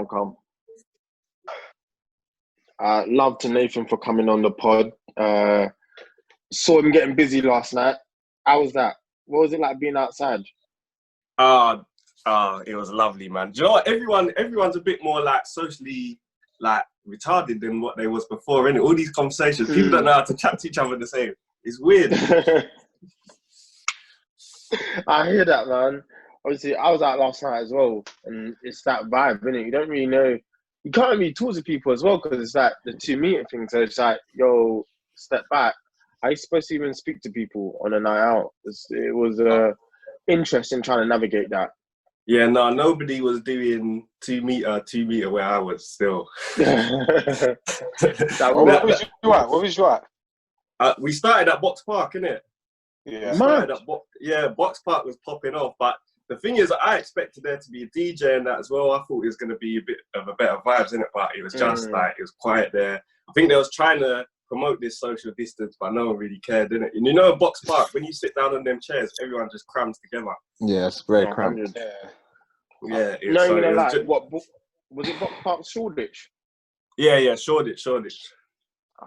Calm. Love to Nathan for coming on the pod. Saw him getting busy last night. How was that? What was it like being outside? It was lovely, man. Do you know what? Everyone's a bit more like socially like retarded than what they was before, innit? All these conversations, people don't know how to chat to each other the same. It's weird. I hear that, man. Obviously, I was out last night as well, and it's that vibe, innit? You don't really know. You can't really talk to people as well because it's like the 2 meter thing. So it's like, yo, step back. How are you supposed to even speak to people on a night out? It was interesting trying to navigate that. Yeah, no, nobody was doing 2 meter where I was still. What was you at? We started at Box Park, innit? Yeah. Box Park was popping off, but the thing is, I expected there to be a DJ and that as well. I thought it was going to be a bit of a better vibes in it, but it was just like, it was quiet there. I think they was trying to promote this social distance, but no one really cared, didn't it? And you know, Box Park, when you sit down on them chairs, everyone just crams together. Yeah, it's very cramped. Yeah. What was it? Box Park Shoreditch? Yeah, Shoreditch. I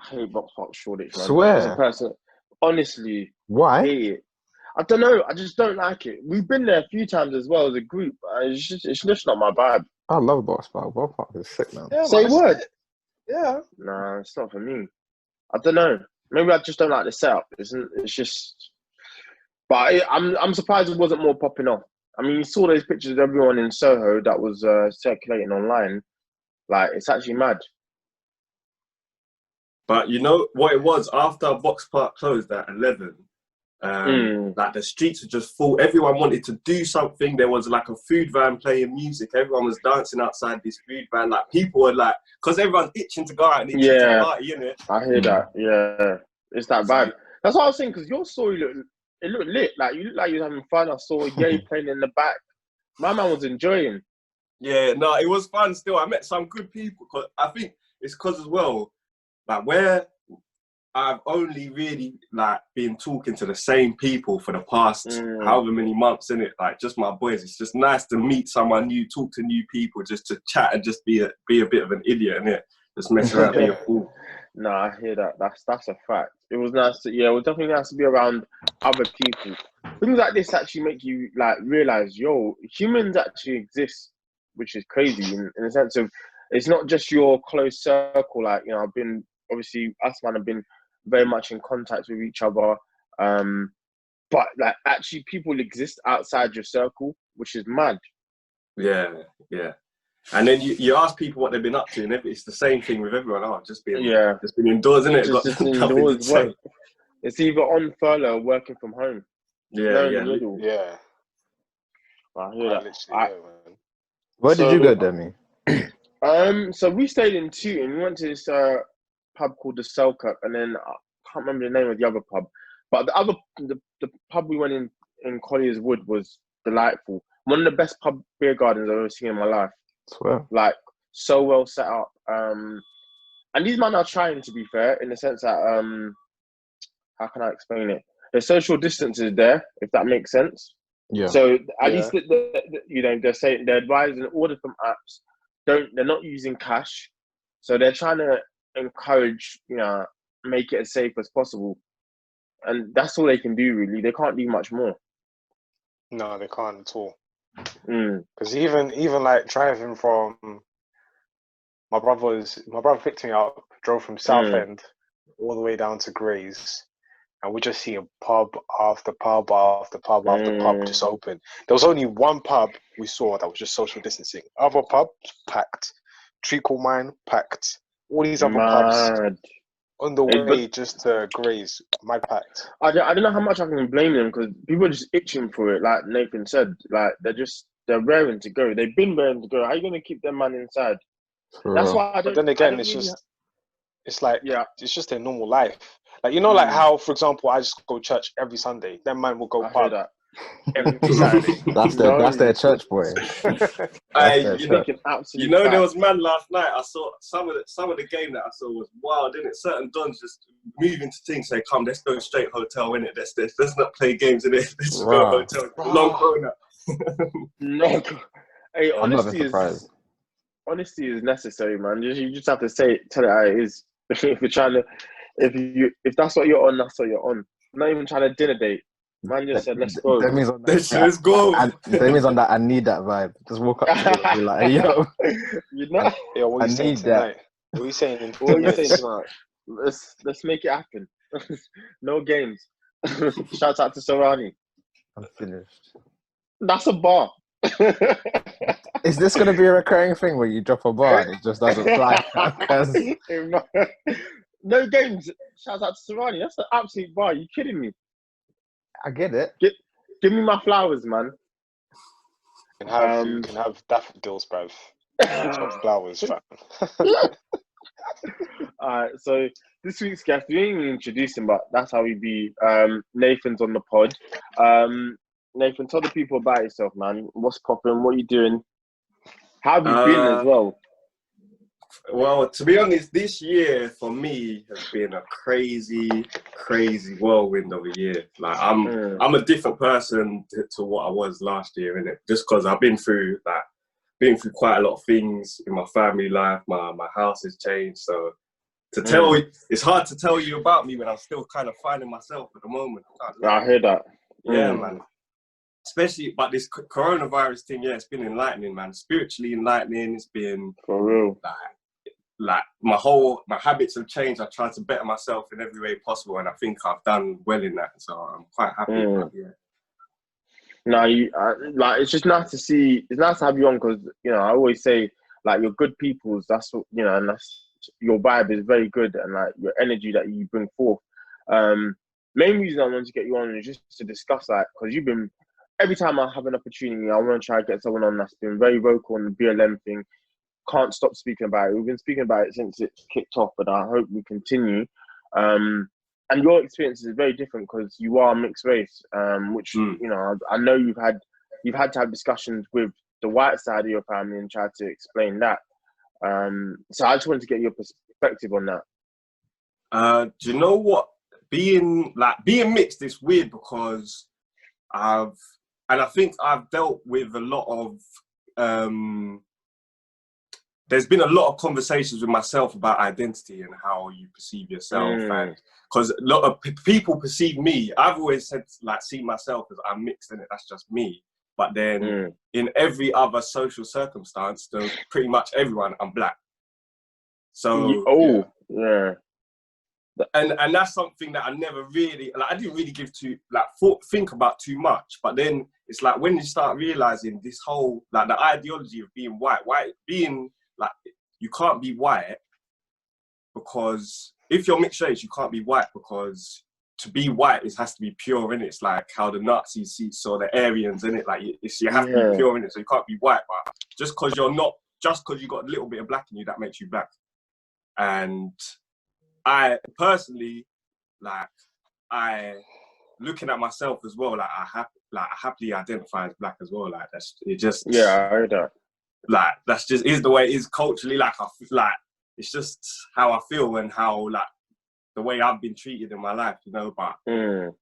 hate Box Park Shoreditch, man. Swear. As a person, honestly. Why? I hate it. I don't know. I just don't like it. We've been there a few times as well as a group. It's just not my vibe. I love Box Park. Box Park is sick, man. Yeah, say word. Yeah. Nah, it's not for me. I don't know. Maybe I just don't like the setup. It's just. But I'm surprised it wasn't more popping off. I mean, you saw those pictures of everyone in Soho that was circulating online. Like, it's actually mad. But you know what it was? After Box Park closed at 11, like the streets were just full. Everyone wanted to do something. There was like a food van playing music. Everyone was dancing outside this food van. Like, people were like, because everyone's itching to go out and itching to party, innit? I hear that. Yeah, it's that vibe. That's what I was saying, because your story looked lit. Like, you looked like you were having fun. I saw Ye playing in the back. My man was enjoying. Yeah, no, it was fun still. I met some good people. Cause I think it's because as well, like, where I've only really like been talking to the same people for the past however many months, innit? Like, just my boys. It's just nice to meet someone new, talk to new people, just to chat and just be a bit of an idiot, innit? Just mess around, be a fool. No, I hear that. That's a fact. It was nice to, it was definitely nice to be around other people. Things like this actually make you like realize, humans actually exist, which is crazy in the sense of it's not just your close circle. Like, I've been, obviously, us man have been very much in contact with each other. But like, actually people exist outside your circle, which is mad. Yeah. And then you ask people what they've been up to, and it's the same thing with everyone. Oh, just been indoors, isn't it? Just indoors. It's either on furlough or working from home. Yeah. I hear that. Where did you go, Demi? So we stayed in Tooting. We went to this pub called the Selkirk, and then I can't remember the name of the other pub. But the pub we went in Collier's Wood was delightful. One of the best beer gardens I've ever seen in my life. Swear. Like, so well set up. And these men are trying, to be fair, in the sense that, how can I explain it? The social distance is there, if that makes sense. Yeah. So at least they're saying, they're advising order from apps. They're not using cash. So they're trying to encourage, make it as safe as possible. And that's all they can do, really. They can't do much more. No, they can't at all. Because even like driving from my brother picked me up, drove from Southend all the way down to Grays, and we just see a pub after pub after pub after pub just open. There was only one pub we saw that was just social distancing. Other pubs packed. Treacle Mine packed. All these other pubs on the way just to Grays, my packed. I don't know how much I can blame them, because people are just itching for it, like Nathan said. Like, they're raring to go. They've been raring to go. How are you going to keep them man inside? That's why I don't. But then again, it's just their normal life. Like, like how, for example, I just go to church every Sunday. Then man will go pub every Saturday. That's their church, boy. There was man last night. I saw some of the game that I saw was wild, didn't it? Certain dons just moving to things, say, "Come, let's go straight hotel, innit? Let's not play games in it. Let's go hotel." Long corner. No, hey, I'm not surprised. honesty is necessary, man. You just have to tell it how it is. If you're trying to, if that's what you're on, that's what you're on. I'm not even trying to dinner date. Man just said, let's go. Demi's on that. Let's go. Demi's on that. I need that vibe. Just walk up to me and be like, "Hey, yo, You know, Yo, what I are you saying need tonight? that." What are you saying in 2 what are you minutes? saying tonight? Let's make it happen. No games. Shout out to Sorani. I'm finished. That's a bar. Is this going to be a recurring thing where you drop a bar and it just doesn't fly? 'Cause No games. Shout out to Sorani. That's an absolute bar. You kidding me? I get it. Give me my flowers, man. You can have daffodils, bruv. Some flowers, fam. Alright, so this week's guest, we didn't even introduce him, but that's how we be. Nathan's on the pod. Nathan, tell the people about yourself, man. What's popping? What are you doing? How have you been as well? Well, to be honest, this year for me has been a crazy whirlwind of a year. Like I'm a different person to what I was last year, innit? Just because I've been through quite a lot of things in my family life. My house has changed, so to tell it's hard to tell you about me when I'm still kind of finding myself at the moment. I hear that. Yeah, man. Especially, but this coronavirus thing, yeah, it's been enlightening, man. Spiritually enlightening. It's been For real. Like my habits have changed. I try to better myself in every way possible, and I think I've done well in that. So I'm quite happy about it. No, like it's just nice to see. It's nice to have you on because I always say like you're good people's. That's what and that's your vibe is very good, and like your energy that you bring forth. Main reason I wanted to get you on is just to discuss that because you've been. Every time I have an opportunity, I want to try to get someone on that's been very vocal on the BLM thing. Can't stop speaking about it. We've been speaking about it since it kicked off, but I hope we continue. And your experience is very different because you are mixed race, which I know you've had to have discussions with the white side of your family and try to explain that. So I just wanted to get your perspective on that. Do you know what? Being mixed is weird because I think I've dealt with a lot of there's been a lot of conversations with myself about identity and how you perceive yourself, and because a lot of people perceive me, I've always said see myself as I'm mixed in it. That's just me. But then in every other social circumstance, to pretty much everyone, I'm black. So yeah. And that's something that I never really I didn't really give think about too much. But then it's like when you start realizing this whole the ideology of being white being you can't be white because if you're mixed race, you can't be white because to be white has to be pure in it. It's like how the Nazis saw the Aryans in it. Like you have to be pure in it, so you can't be white. But just because you got a little bit of black in you, that makes you black. And I personally, looking at myself as well, I happily identify as black as well. Like that's it. Just I heard that. That's just is the way it is culturally. It's just how I feel and how the way I've been treated in my life, But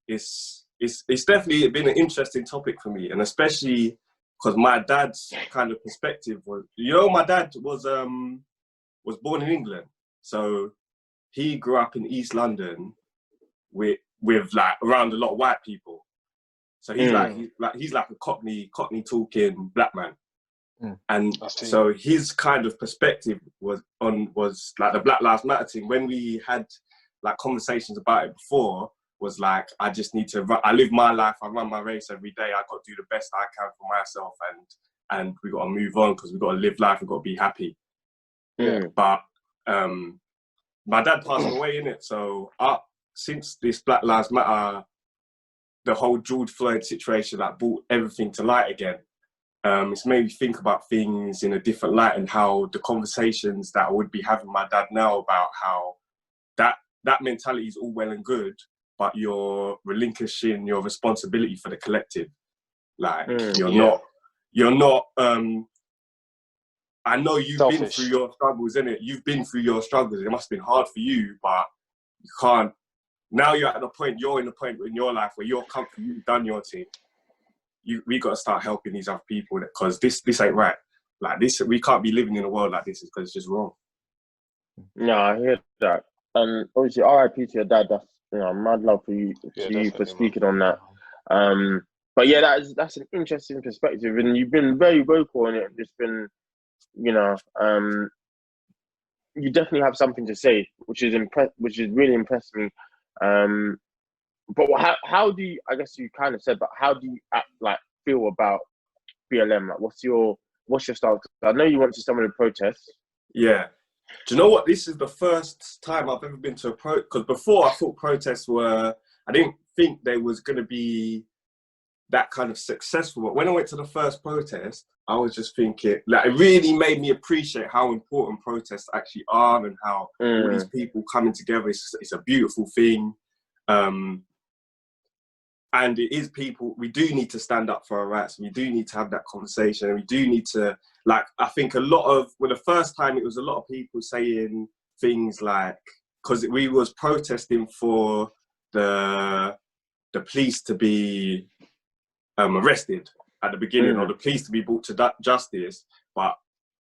it's definitely been an interesting topic for me, and especially because my dad's kind of perspective was, my dad was born in England, so he grew up in East London with around a lot of white people. So he's he's like a Cockney talking black man. And so his kind of perspective was the Black Lives Matter thing. When we had conversations about it before, was I just need to I live my life, I run my race every day, I got to do the best I can for myself, and we got to move on because we got to live life, we got to be happy. But my dad passed away in it, so since this Black Lives Matter, the whole George Floyd situation brought everything to light again. It's made me think about things in a different light, and how the conversations that I would be having with my dad now about how that mentality is all well and good, but you're relinquishing your responsibility for the collective. You're not. I know you've been through your struggles, innit? You've been through your struggles. It must have been hard for you, but you can't. Now you're in the point in your life where you're comfortable, you've done your thing. We got to start helping these other people because this ain't right. Like this, we can't be living in a world like this because it's just wrong. No, I hear that. Obviously, RIP to your dad. That's, you know, mad love for you for speaking on that. But yeah, that's an interesting perspective, and you've been very vocal on it. It's been, you know, you definitely have something to say, which is really impressed me. But how do you? I guess you kind of said, but how do you feel about BLM? Like, what's your style? I know you went to some of the protests. Yeah. Do you know what? This is the first time I've ever been to a because before I thought protests I didn't think they was going to be that kind of successful. But when I went to the first protest, I was just thinking, like, it really made me appreciate how important protests actually are and how all these people coming together. It's a beautiful thing. And it is people, we do need to stand up for our rights. We do need to have that conversation. And we do need to, like, I think the first time it was a lot of people saying things like, because we was protesting for the police to be arrested at the beginning or the police to be brought to justice. But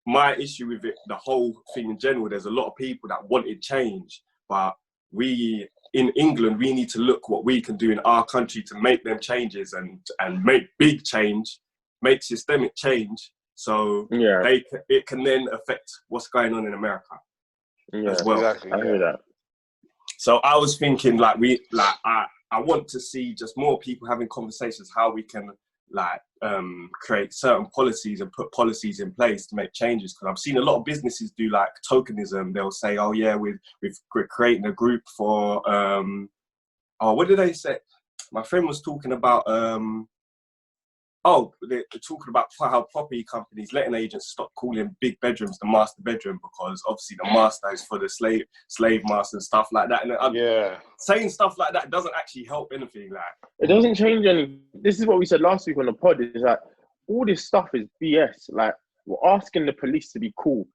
my issue with it, the whole thing in general, there's a lot of people that wanted change, but in England, we need to look what we can do in our country to make them changes and make big change, make systemic change, so it can then affect what's going on in America as well. Exactly. I hear that. So I was thinking, I want to see just more people having conversations how we can create certain policies and put policies in place to make changes. Because I've seen a lot of businesses do like tokenism. They'll say, oh yeah, we're creating a group for, what did they say? My friend was talking about, they're talking about how property companies, letting agents stop calling big bedrooms the master bedroom, because obviously the master is for the slave master and stuff like that. And saying stuff like that doesn't actually help anything. Like, it doesn't change anything. This is what we said last week on the pod. Is like all this stuff is BS. Like, we're asking the police to be cool.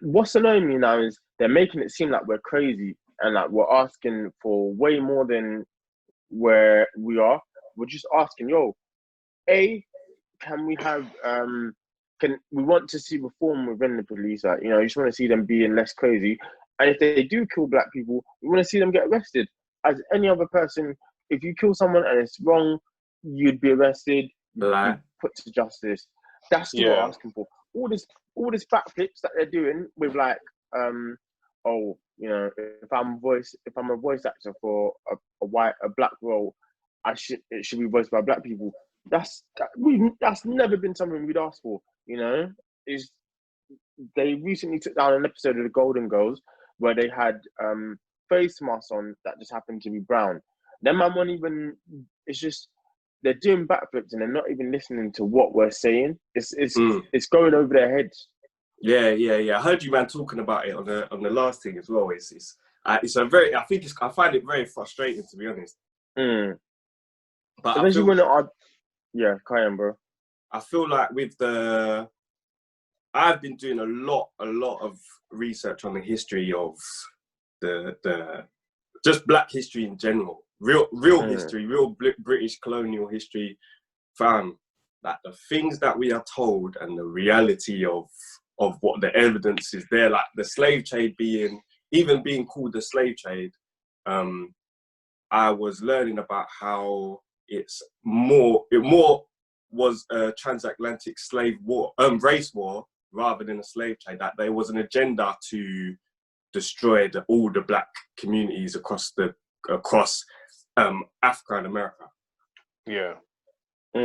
What's annoying me now is they're making it seem like we're crazy and like we're asking for way more than where we are. We're just asking, can we have we want to see reform within the police? Like, you just want to see them being less crazy. And if they do kill black people, we want to see them get arrested. As any other person, if you kill someone and it's wrong, you'd be arrested, you'd put to justice. That's what we're asking for. All this backflips that they're doing with like, if I'm a voice actor for a black role, it should be voiced by black people. That's never been something we'd ask for. They recently took down an episode of the Golden Girls where they had face masks on that just happened to be brown. Them man won't even. It's just they're doing backflips and they're not even listening to what we're saying. It's going over their heads. Yeah. I heard you man talking about it on the last thing as well. I find it very frustrating, to be honest. But especially carry on, bro. I feel like I've been doing a lot of research on the history of the just black history in general, real history, real British colonial history. Fam, like the things that we are told and the reality of what the evidence is there, like the slave trade being called the slave trade. I was learning about how it more was a transatlantic slave war, race war, rather than a slave trade. That there was an agenda to destroy all the black communities across Africa and America. Yeah.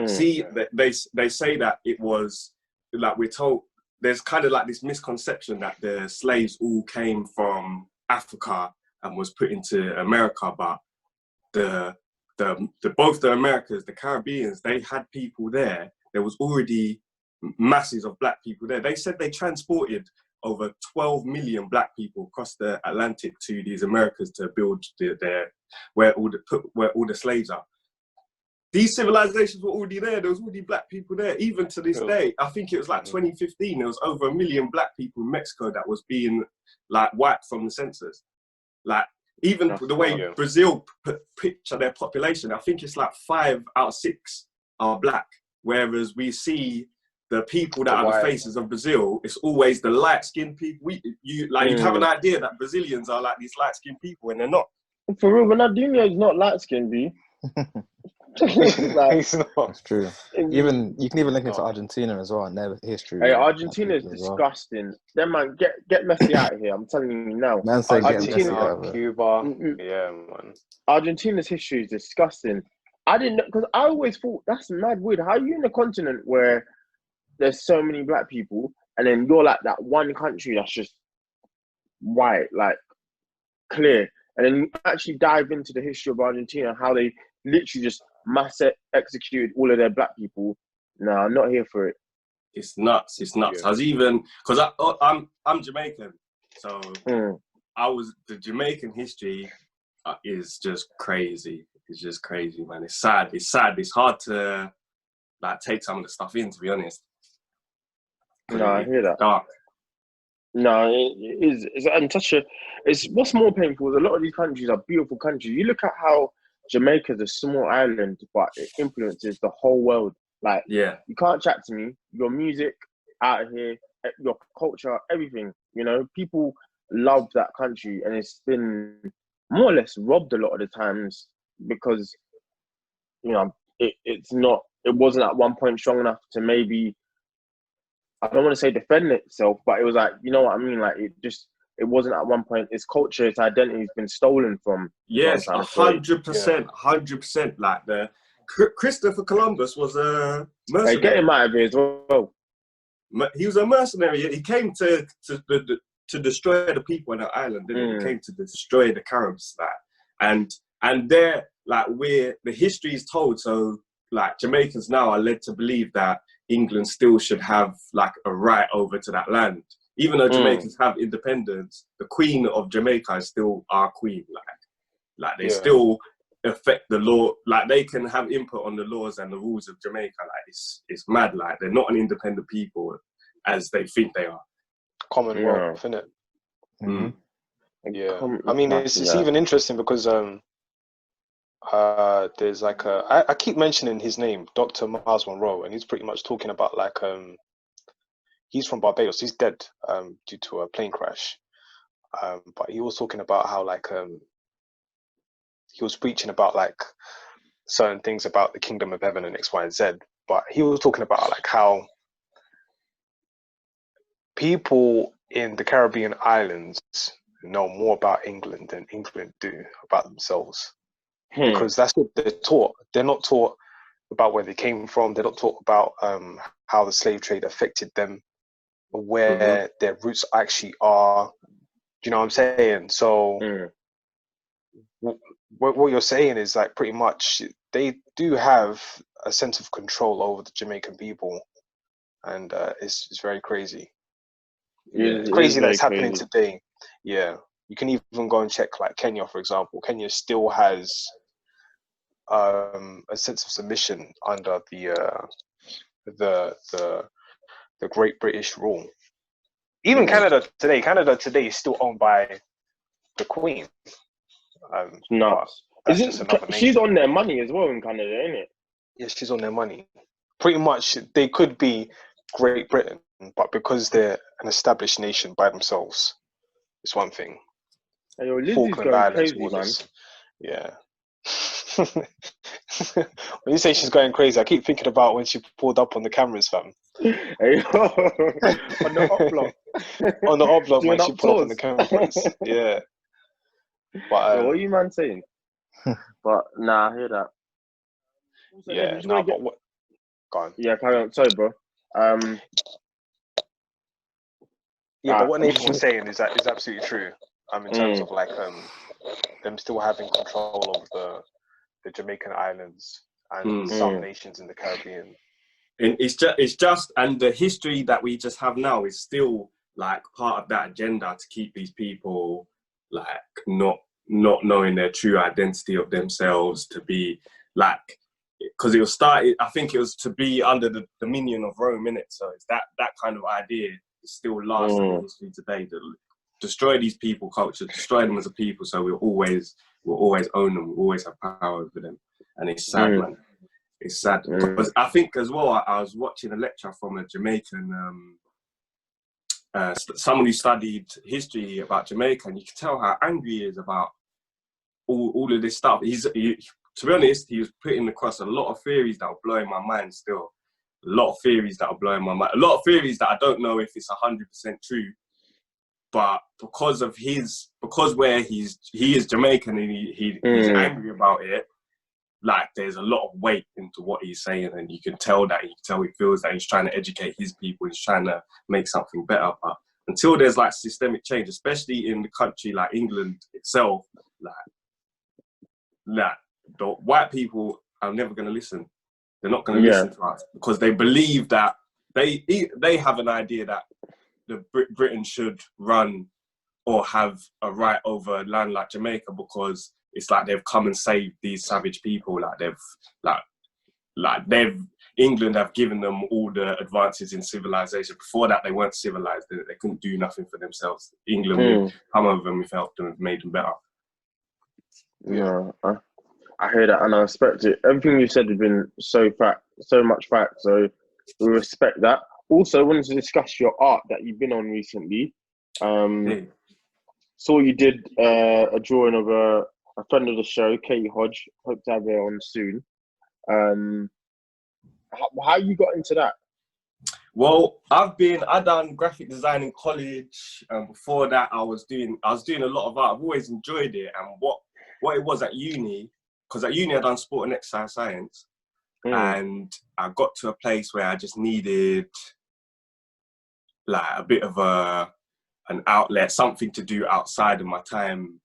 See, they say that it was like we're told. There's kind of like this misconception that the slaves all came from Africa and was put into America, but both the Americas, the Caribbeans, they had people there. There was already masses of black people there. They said they transported over 12 million black people across the Atlantic to these Americas to build where all the slaves are. These civilizations were already there. There was already black people there. Even to this day, I think it was like 2015, there was over 1 million black people in Mexico that was being like wiped from the census. Like, even the way Brazil picture their population, I think it's like 5 out of 6 are black. Whereas we see the people that The are the white. faces of Brazil, it's always the light-skinned people. You'd have an idea that Brazilians are like these light-skinned people, and they're not. For real, Ronaldinho is not light skinned, B. He's not. That's true. Even you can even link it to Argentina as well and their history. Hey, with Argentina is black people as well. disgusting. Them man, get Messi out of here. I'm telling you now. Man said get Argentina- Messi out of it. Cuba. Yeah, man. Argentina's history is disgusting. I didn't know, because I always thought that's mad weird. How are you in a continent where there's so many black people, and then you're like that one country that's just white, like clear, and then you actually dive into the history of Argentina, how they literally just mass executed all of their black people. No, I'm not here for it. It's nuts. It's nuts. Yeah. I was even because I'm Jamaican, so the Jamaican history is just crazy. It's just crazy, man. It's sad. It's sad. It's hard to like take some of the stuff in, to be honest. No, I hear that. Dark. No, it is. It's what's more painful is a lot of these countries are beautiful countries. You look at how Jamaica is a small island, but it influences the whole world. Like, Yeah. you can't chat to me. Your music out of here, your culture, everything. You know, people love that country, and it's been more or less robbed a lot of the times because, you know, it wasn't at one point strong enough to maybe, I don't want to say defend itself, but it was like, you know what I mean? Like, it wasn't at one point, its culture, its identity has been stolen from. Yes, 100%, 100%. Like Christopher Columbus was a mercenary. Hey, get him out of here as well. He was a mercenary. He came to destroy the people on the island. He came to destroy the Caribs. And they're like, the history is told. So like Jamaicans now are led to believe that England still should have like a right over to that land. Even though Jamaicans have independence, the Queen of Jamaica is still our queen. Like they still affect the law. Like they can have input on the laws and the rules of Jamaica. Like it's mad. Like they're not an independent people as they think they are. Commonwealth, innit? Mm-hmm. Yeah. I mean, it's even interesting because there's like I keep mentioning his name, Dr. Miles Monroe, and he's pretty much talking about like he's from Barbados. He's dead due to a plane crash. But he was talking about how like he was preaching about like certain things about the kingdom of heaven and X, Y, and Z. But he was talking about like how people in the Caribbean islands know more about England than England do about themselves. Because that's what they're taught. They're not taught about where they came from. They're not taught about how the slave trade affected them, where their roots actually are. Do you know what I'm saying? So what you're saying is like pretty much they do have a sense of control over the Jamaican people, and it's very crazy. It's crazy that it's happening today. Yeah, you can even go and check like Kenya, for example. Kenya still has a sense of submission under the Great British rule. Even Canada today is still owned by the Queen. Nuts. She's on their money as well in Canada, isn't it? Yeah, she's on their money. Pretty much, they could be Great Britain, but because they're an established nation by themselves, it's one thing. Hey, yo, Lizzie's going crazy, man. Yeah. When you say she's going crazy, I keep thinking about when she pulled up on the cameras, fam. Hey, on the up block. On the up block when she pulled up on the cameras. Yeah. But what are you man saying? But nah, I hear that. Also, yeah, no, but what? Go on. Yeah, carry on. Sorry, bro. Yeah, but what Nathan was saying is absolutely true. In terms of like them still having control over the Jamaican islands and some nations in the Caribbean. And it's just and the history that we just have now is still like part of that agenda to keep these people like not knowing their true identity of themselves, to be like, because it was started, I think it was to be under the dominion of Rome, innit? So it's that kind of idea is still lasting in history today, to destroy these people culture, destroy them as a people, so we'll always own them, we'll always have power over them. And it's sad, man. it's sad. Because I think as well, I was watching a lecture from a Jamaican, someone who studied history about Jamaica, and you can tell how angry he is about all of this stuff. To be honest, he was putting across a lot of theories that are blowing my mind still. A lot of theories that are blowing my mind. A lot of theories that I don't know if it's 100% true. But because he is Jamaican and he's angry about it, like there's a lot of weight into what he's saying, and you can tell he feels that he's trying to educate his people, he's trying to make something better. But until there's like systemic change, especially in the country like England itself, like the white people are never going to listen. They're not going to listen to us because they believe that they have an idea that Britain should run or have a right over land like Jamaica because it's like they've come and saved these savage people. England have given them all the advances in civilization. Before that, they weren't civilized. They couldn't do nothing for themselves. England would come over them if helped them, and made them better. Yeah, I hear that, and I respect it. Everything you said has been so much fact. So we respect that. Also, I wanted to discuss your art that you've been on recently. Saw you did a drawing of a friend of the show, Katie Hodge. Hope to have her on soon. How you got into that? Well, I done graphic design in college, and before that, I was doing a lot of art. I've always enjoyed it, and what it was at uni, because at uni I done sport and exercise science, and I got to a place where I just needed like a bit of an outlet, something to do outside of my time,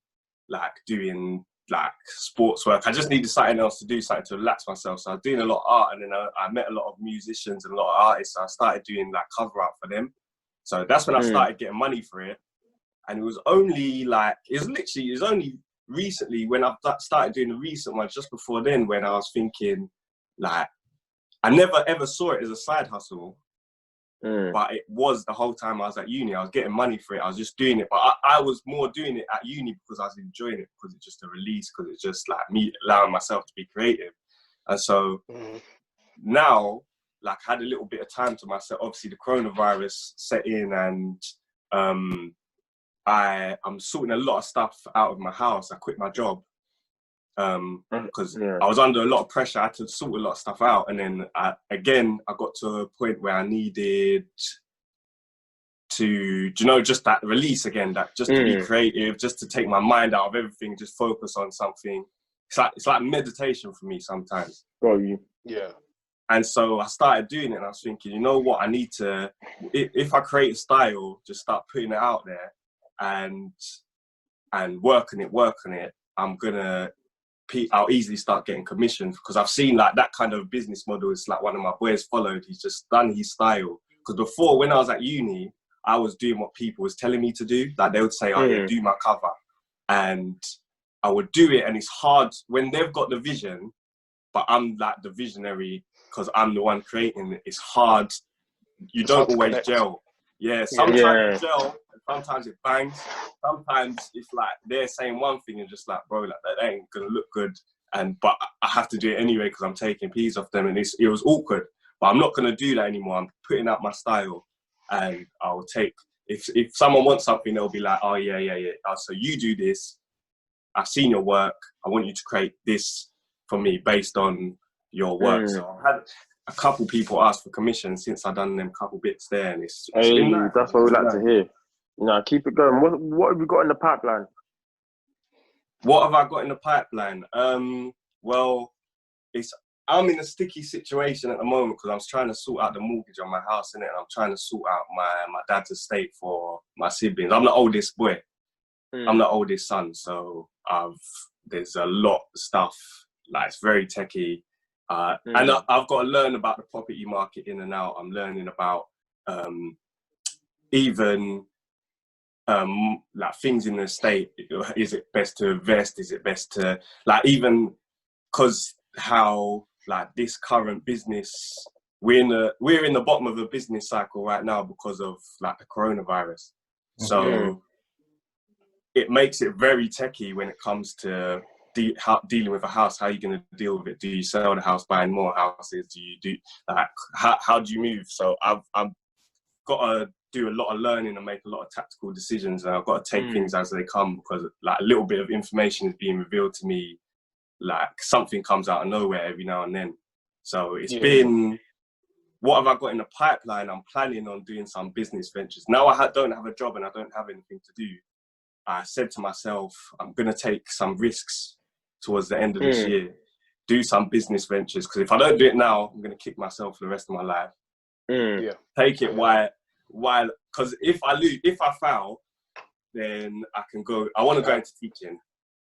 like doing like sports work. I just needed something else to do, something to relax myself. So I was doing a lot of art, and then I met a lot of musicians and a lot of artists. So I started doing like cover art for them. So that's when I started getting money for it. And it was only recently when I started doing the recent ones, just before then, when I was thinking like, I never ever saw it as a side hustle. But it was the whole time I was at uni. I was getting money for it. I was just doing it. But I was more doing it at uni because I was enjoying it, because it's just a release, because it's just like me allowing myself to be creative. And so now, like, I had a little bit of time to myself. Obviously, the coronavirus set in, and I'm sorting a lot of stuff out of my house. I quit my job because I was under a lot of pressure. I had to sort a lot of stuff out, and then I got to a point where I needed to, just that release again, that just to be creative, just to take my mind out of everything, just focus on something. It's like meditation for me sometimes. Got you. Yeah. And so I started doing it, and I was thinking, you know what, I need to, if I create a style, just start putting it out there and work on it, I'll easily start getting commissions, because I've seen like that kind of business model. It's like one of my boys followed. He's just done his style. Because before, when I was at uni, I was doing what people was telling me to do. Like they would say, oh yeah, do my cover. And I would do it, and it's hard when they've got the vision, but I'm like the visionary because I'm the one creating it. It's hard. It's don't always gel. Yeah, sometimes it gel, and sometimes it bangs. Sometimes it's like they're saying one thing and just like, bro, like that ain't gonna look good. But I have to do it anyway because I'm taking peas off them, and it was awkward. But I'm not gonna do that anymore. I'm putting out my style, and I'll take. If someone wants something, they'll be like, oh yeah. So you do this. I've seen your work. I want you to create this for me based on your work. So I've had a couple people ask for commission since I've done them couple bits there, and it's been nice. That's what we like to hear. Keep it going. What have you got in the pipeline? What have I got in the pipeline? Well, I'm in a sticky situation at the moment because I'm trying to sort out the mortgage on my house, and I'm trying to sort out my dad's estate for my siblings. I'm the oldest boy. I'm the oldest son, so there's a lot of stuff. Like, it's very techie. And I've got to learn about the property market in and out. I'm learning about even like things in the estate. Is it best to invest? Is it best to, like, even because how like this current business, we're in the bottom of a business cycle right now because of like the coronavirus. So it makes it very techie when it comes to dealing with a house. How are you going to deal with it? Do you sell the house, buying more houses? Do you do like how do you move? So I've got to do a lot of learning and make a lot of tactical decisions, and I've got to take things as they come, because like a little bit of information is being revealed to me, like something comes out of nowhere every now and then. So it's been, what have I got in the pipeline? I'm planning on doing some business ventures. Now I don't have a job and I don't have anything to do. I said to myself, I'm going to take some risks towards the end of this year, do some business ventures, because if I don't do it now, I'm going to kick myself for the rest of my life. Take it while, because if I fail, then I can go, I want to go into teaching.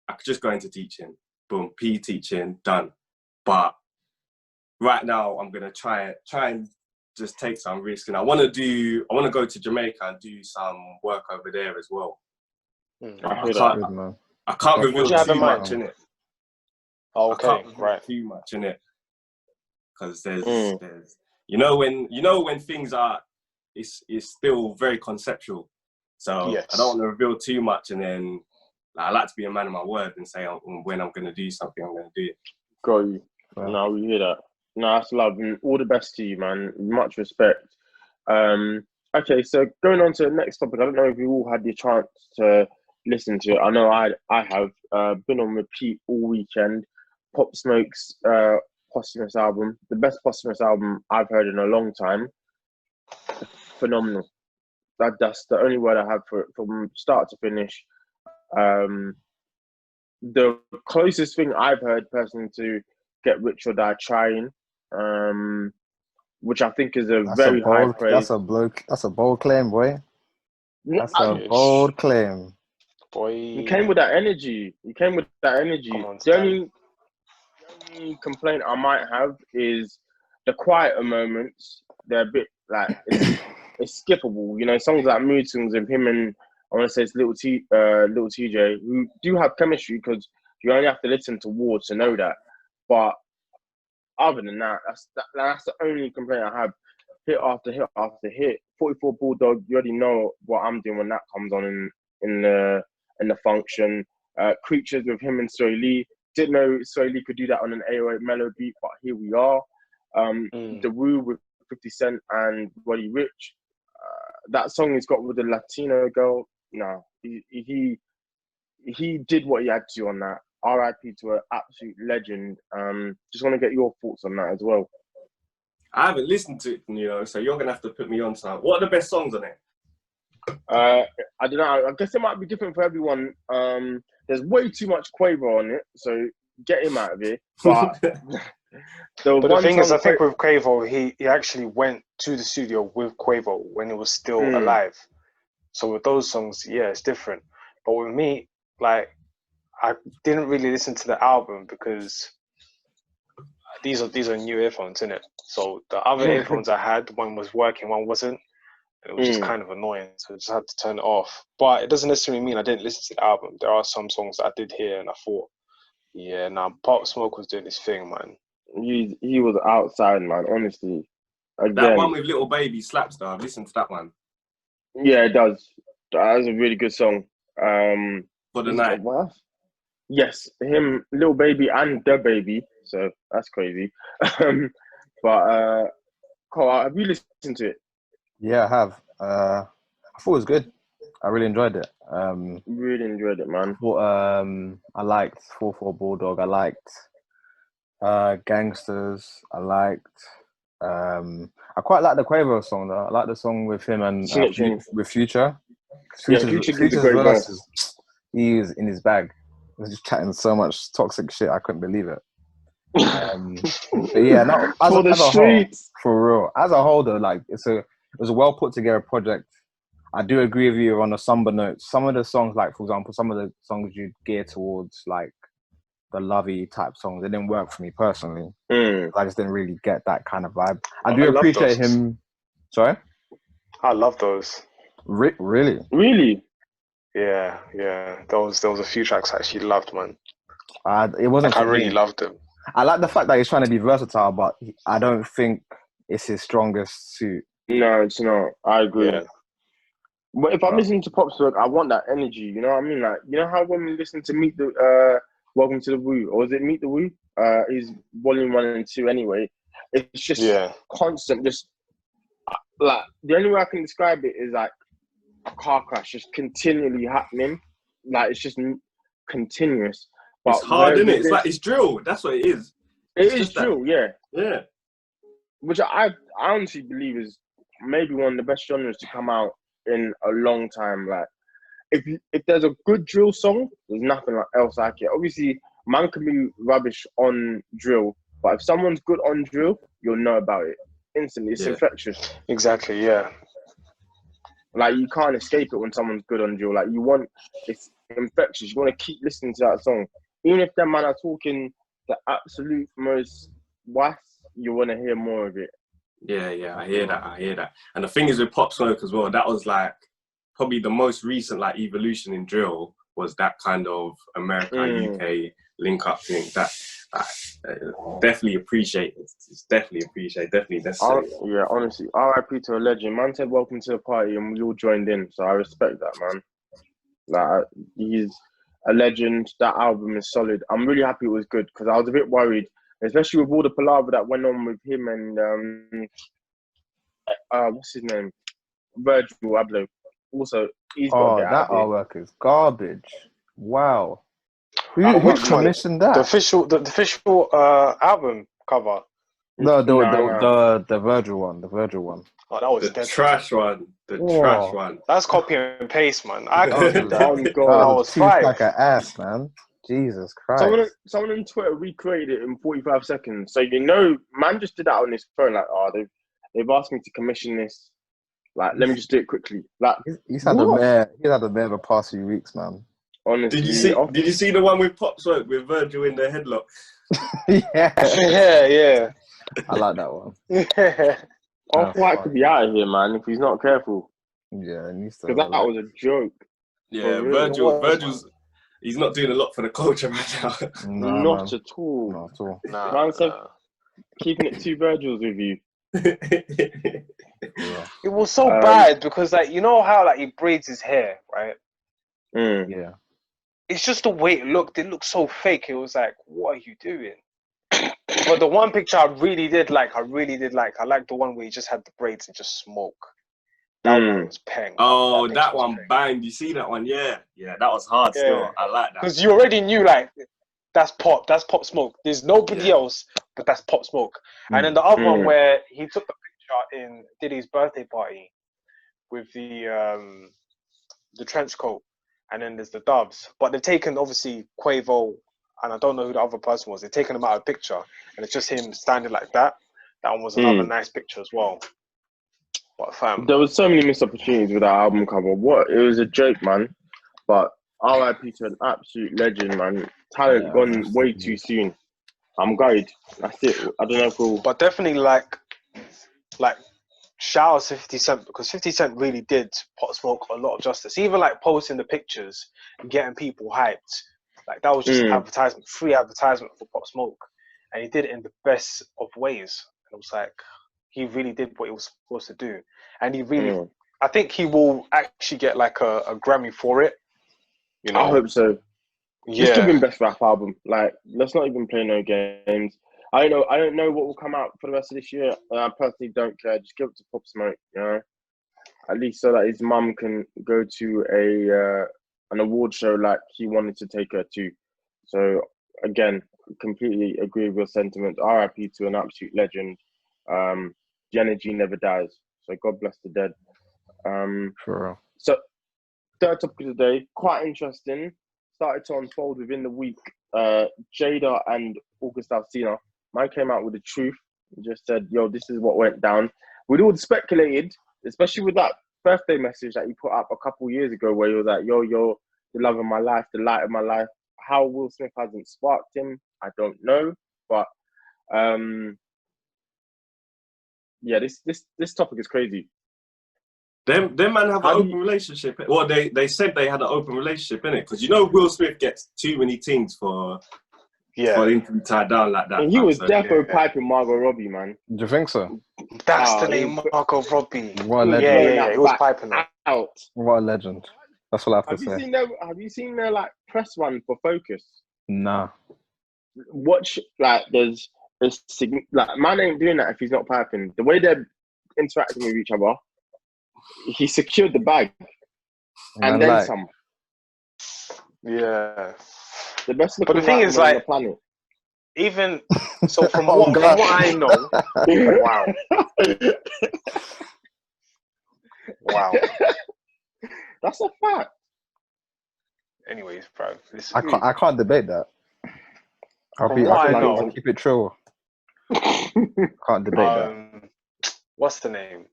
I could just go into teaching, boom, PE teaching, done. But right now I'm going to try and just take some risk. And I want to go to Jamaica and do some work over there as well. I can't reveal too much in it. Oh, okay, right. Too much in it, because there's you know when things are, it's still very conceptual. So I don't want to reveal too much, and then I like to be a man of my word and say when I'm going to do something, I'm going to do it. Got you. Wow. No, we hear that. No, that's love. And all the best to you, man. Much respect. Okay, so going on to the next topic. I don't know if you all had the chance to listen to it. I know I have been on repeat all weekend. Pop Smoke's posthumous album, the best posthumous album I've heard in a long time. Phenomenal. That's the only word I have for it, from start to finish. The closest thing I've heard personally to Get Rich or Die Trying, which I think is that's very high praise. That's a bold claim, boy. That's a bold claim. Boy, you came with that energy. The only complaint I might have is the quieter moments. They're a bit like it's skippable. You know, songs like Mood Swings of him and I want to say it's Little TJ, who do have chemistry, because you only have to listen to Ward to know that. But other than that, that's the only complaint I have. Hit after hit after hit. 44 Bulldog, you already know what I'm doing when that comes on in the function. Creatures with him and Soy Lee. Didn't know Soy Lee could do that on an 808 mellow beat, but here we are. The Woo with 50 Cent and Roddy Rich. That song he's got with the Latino girl. No, he did what he had to on that. R.I.P. to an absolute legend. Just want to get your thoughts on that as well. I haven't listened to it, so you're gonna have to put me on some. What are the best songs on it? I don't know. I guess it might be different for everyone. There's way too much Quavo on it, so get him out of it. But the thing is, I think with Quavo, he actually went to the studio with Quavo when he was still alive. So with those songs, yeah, it's different. But with me, like, I didn't really listen to the album because these are new earphones, innit? So the other earphones I had, one was working, one wasn't. It was just kind of annoying, so I just had to turn it off. But it doesn't necessarily mean I didn't listen to the album. There are some songs that I did hear and I thought, yeah, Pop Smoke was doing his thing, man. He was outside, man, honestly. Again, that one with Little Baby slaps, though. I've listened to that one. Yeah, it does. That is a really good song. For the night. Yes, him, Little Baby and The Baby. So that's crazy. But Cole, have you listened to it? Yeah, I have. I thought it was good. I really enjoyed it. Really enjoyed it, man. I liked 44 Bulldog. I liked Gangsters. I liked. I quite like the Quavo song though. I like the song with him and with Future. Future's verses. He was in his bag. He was just chatting so much toxic shit. I couldn't believe it. But yeah, as a whole, for real. As a whole, though, like it was a well put together project. I do agree with you on the somber notes. Some of the songs, like for example, some of the songs you gear towards like the lovey type songs, they didn't work for me personally. I just didn't really get that kind of vibe. I do appreciate him. Sorry? I love those. Really? Yeah. There was a few tracks I actually loved, man. It wasn't. I really loved them. I like the fact that he's trying to be versatile, but I don't think it's his strongest suit. No, it's not. I agree. Yeah. But if I'm listening to Pop Smoke, I want that energy. You know what I mean? Like, you know how when we listen to Meet the Welcome to the Woo, or is it Meet the Woo? Is volume 1 and 2 anyway. It's just constant, just like the only way I can describe it is like a car crash just continually happening. Like it's just continuous. But it's hard, isn't it? It's like it's drill. That's what it is. It is drill, yeah. Which I honestly believe is maybe one of the best genres to come out in a long time. Like, if there's a good drill song, there's nothing else like it. Obviously, man can be rubbish on drill, but if someone's good on drill, you'll know about it instantly. It's infectious. Exactly, yeah. Like, you can't escape it when someone's good on drill. Like, it's infectious. You want to keep listening to that song. Even if them man are talking the absolute most wass, you want to hear more of it. Yeah, I hear that. And the thing is with Pop Smoke as well, that was like probably the most recent like evolution in drill was that kind of America UK link up thing. That definitely appreciate. It's definitely appreciate. Definitely necessary. Yeah, honestly, R.I.P. to a legend. Man said welcome to the party, and we all joined in. So I respect that, man. Like, he's a legend. That album is solid. I'm really happy it was good because I was a bit worried, especially with all the palaver that went on with him and what's his name, Virgil Abloh. Also, he's got that artwork is garbage. Wow. Who commissioned that? The official album cover. No, the Virgil one. The Virgil one. Oh, that was the trash one. The trash one. That's copy and paste, man. I can't do that. Oh God, I was five. Like an ass, man. Jesus Christ. Someone on Twitter recreated it in 45 seconds. So man just did that on his phone. Like, they've asked me to commission this. Like, let me just do it quickly. Like, he's had a bit of a past few weeks, man. Honestly, did you see the one with Pop Smoke with Virgil in the headlock? yeah. I like that one. Yeah. Off-White could be out of here, man, if he's not careful. Yeah, it needs to. Because that was a joke. Yeah, Virgil's he's not doing a lot for the culture right now. Not at all. Man said, keeping it 2 Virgils with you. It was so bad because, like, you know how like he braids his hair, right? Yeah. It's just the way it looked. It looked so fake. It was like, what are you doing? But the one picture I like the one where he just had the braids and just smoke. That one was peng. Oh, that one banged. You see that one? Yeah, that was hard still. I like that. Because you already knew, like, that's Pop Smoke. There's nobody else, but that's Pop Smoke. And then the other one where he took the picture in Diddy's birthday party with the trench coat, and then there's the doves. But they've taken, obviously, Quavo, and I don't know who the other person was. They've taken him out of the picture, and it's just him standing like that. That one was another nice picture as well. But fam, there was so many missed opportunities with that album cover. It was a joke, man. But R.I.P. to an absolute legend, man. Talent gone way too soon. I'm gutted. That's it. I don't know if we'll... But definitely, like shout out to 50 Cent, because 50 Cent really did Pop Smoke a lot of justice. Even like posting the pictures and getting people hyped. Like, that was just advertisement, free advertisement for Pop Smoke. And he did it in the best of ways. And it was like, he really did what he was supposed to do. And he really, I think he will actually get like a Grammy for it. You know? I hope so. Yeah. It's still been best rap album. Like, let's not even play no games. I don't know what will come out for the rest of this year. I personally don't care. Just give it to Pop Smoke, you know? At least so that his mum can go to an award show like he wanted to take her to. So, again, completely agree with your sentiments. R.I.P. to an absolute legend. The energy never dies. So, God bless the dead. Sure. So, third topic of the day, quite interesting. Started to unfold within the week. Jada and Alsina, man came out with the truth and just said, yo, this is what went down. We'd all speculated, especially with that birthday message that he put up a couple years ago where he was like, yo, you're the love of my life, the light of my life. How Will Smith hasn't sparked him, I don't know. But yeah, this topic is crazy. Them man have an open relationship. Well, they said they had an open relationship, innit? Because you know Will Smith gets too many things for him to be tied down like that. And he was defo piping Margot Robbie, man. Do you think so? That's the name, Margot Robbie. What a legend. Yeah, he was piping her out. What a legend. That's what I have to say. Have you seen their like press run for Focus? Nah. Watch, like, there's like, man ain't doing that if he's not piping. The way they're interacting with each other, he secured the bag and then like, some. Yeah. The best looking But the thing is, on like, the planet. Even so, from what I know, wow. Wow. That's a fact. Anyways, bro, I can't debate that. I'll keep it true. Can't debate that. What's the name?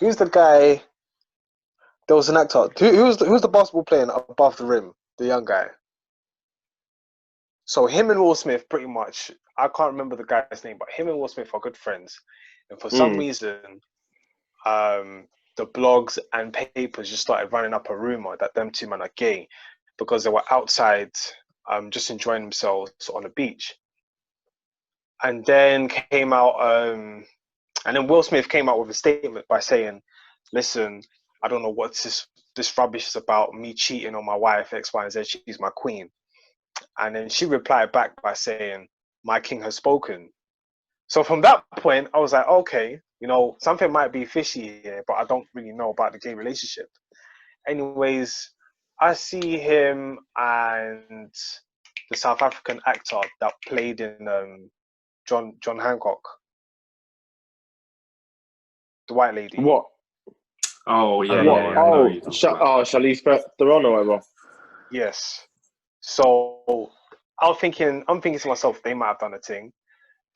Who's the guy? There was an actor. Who's the basketball player above the rim? The young guy. So him and Will Smith, pretty much. I can't remember the guy's name, but him and Will Smith are good friends. And for some reason, the blogs and papers just started running up a rumor that them two men are gay because they were outside just enjoying themselves on the beach. And then came out, and then Will Smith came out with a statement by saying, listen, I don't know what this rubbish is about, me cheating on my wife, X, Y, and Z, she's my queen. And then she replied back by saying, my king has spoken. So from that point, I was like, okay, you know, something might be fishy here, but I don't really know about the gay relationship. Anyways, I see him and the South African actor that played in John Hancock, the white lady. What? Oh yeah. Charlize Theron or whatever. Yes. So I'm thinking to myself, they might have done a thing.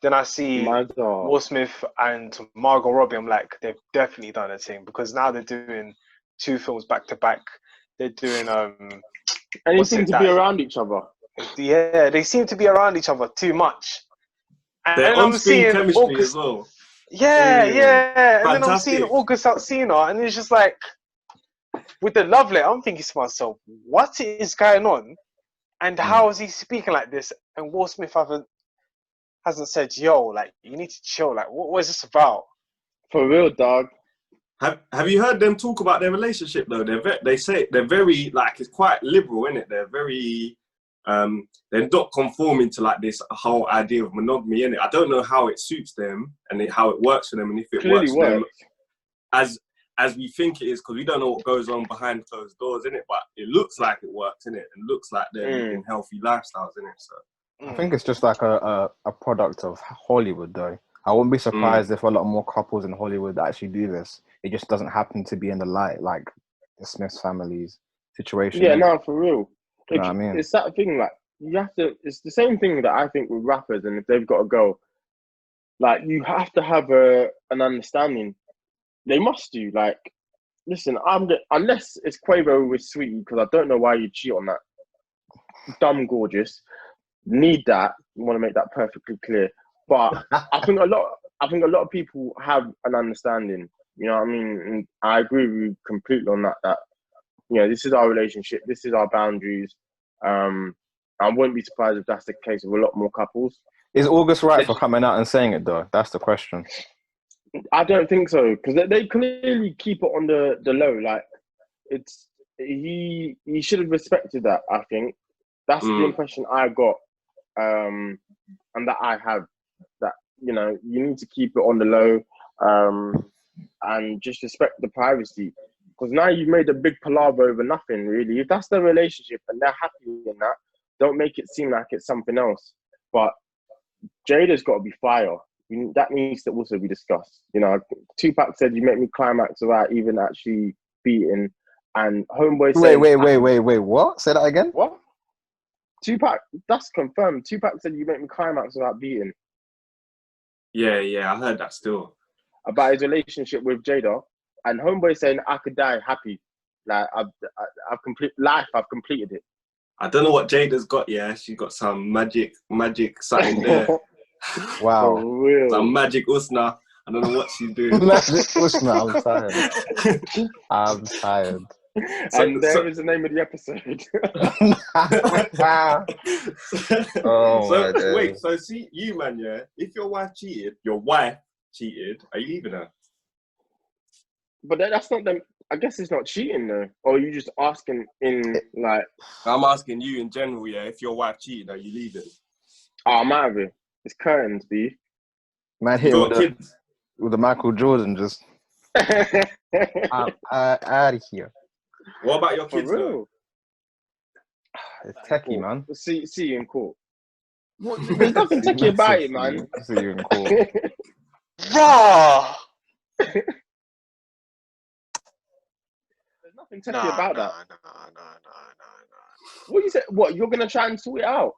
Then I see Will Smith and Margot Robbie. I'm like, they've definitely done a thing because now they're doing 2 films back to back. They're doing and they seem to be around each other. Yeah, they seem to be around each other too much. And they're on-screen chemistry as well. Yeah. And Fantastic. then I'm seeing August Alsina, and it's just like, with the love letter, I'm thinking to myself, what is going on? And how is he speaking like this? And Will Smith hasn't said, yo, like, you need to chill. Like, what is this about? For real, dog. Have you heard them talk about their relationship though? They say they're very, like, it's quite liberal, isn't it? They're very, they're not conforming to like this whole idea of monogamy, innit? I don't know how it suits them and how it works for them, and if it works for them as we think it is, because we don't know what goes on behind closed doors, innit? But it looks like it works, innit? It looks like they're living healthy lifestyles, innit? So I think it's just like a product of Hollywood, though. I wouldn't be surprised if a lot more couples in Hollywood actually do this. It just doesn't happen to be in the light, like the Smiths family's situation. Yeah, no, for real. You know what I mean? It's that thing, like, you have to, it's the same thing that I think with rappers, and if they've got to go, like, you have to have an understanding. They must do, like, listen, unless it's Quavo with Sweetie, because I don't know why you cheat on that. Dumb gorgeous. Need that. You want to make that perfectly clear. But I think a lot of people have an understanding. You know what I mean? And I agree with you completely on that. That, you know, this is our relationship. This is our boundaries. I wouldn't be surprised if that's the case with a lot more couples. Is August right for coming out and saying it, though? That's the question. I don't think so, because they clearly keep it on the low. Like, it's he should have respected that. I think that's the impression I got, and that I have. That, you know, you need to keep it on the low, and just respect the privacy. Because now you've made a big palaver over nothing, really. If that's their relationship and they're happy in that, don't make it seem like it's something else. But Jada's got to be fire. That needs to also be discussed. You know, Tupac said, "You make me climax without even actually beating." And Homeboy said, "Wait, what? Say that again." What? Tupac, that's confirmed. Tupac said, "You make me climax without beating." Yeah, I heard that still. About his relationship with Jada, and Homeboy saying, "I could die happy, like I've completed it." I don't know what Jada's got. Yeah, she's got some magic something there. Wow. Some magic Usna. I don't know what she's doing. Magic Usna. I'm tired. And there is the name of the episode. Wait, so see you, man, yeah? If your wife cheated, are you leaving her? But that's not them. I guess it's not cheating though. Or are you just asking in like? I'm asking you in general, yeah. If your wife cheated, are you leaving? Oh, I'm out of it. It's curtains, B. Man, You here got kids? with the Michael Jordan just out of here. What about your For kids, real? though? It's techie, man. See you in court. What, there's nothing techie about it, man. See you in court. Raw. There's nothing techie about that. No. What you said? What, you're gonna try and sort it out?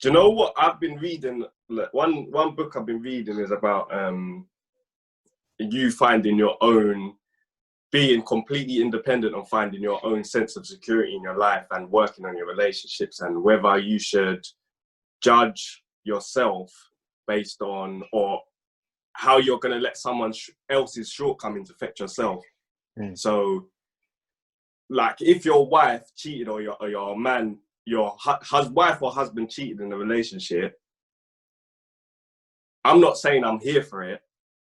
Do you know what I've been reading? One book I've been reading is about you finding your own, being completely independent and finding your own sense of security in your life and working on your relationships, and whether you should judge yourself based on or how you're going to let someone else's shortcomings affect yourself. So, like, if your wife cheated or your man, your wife or husband cheated in a relationship, I'm not saying I'm here for it,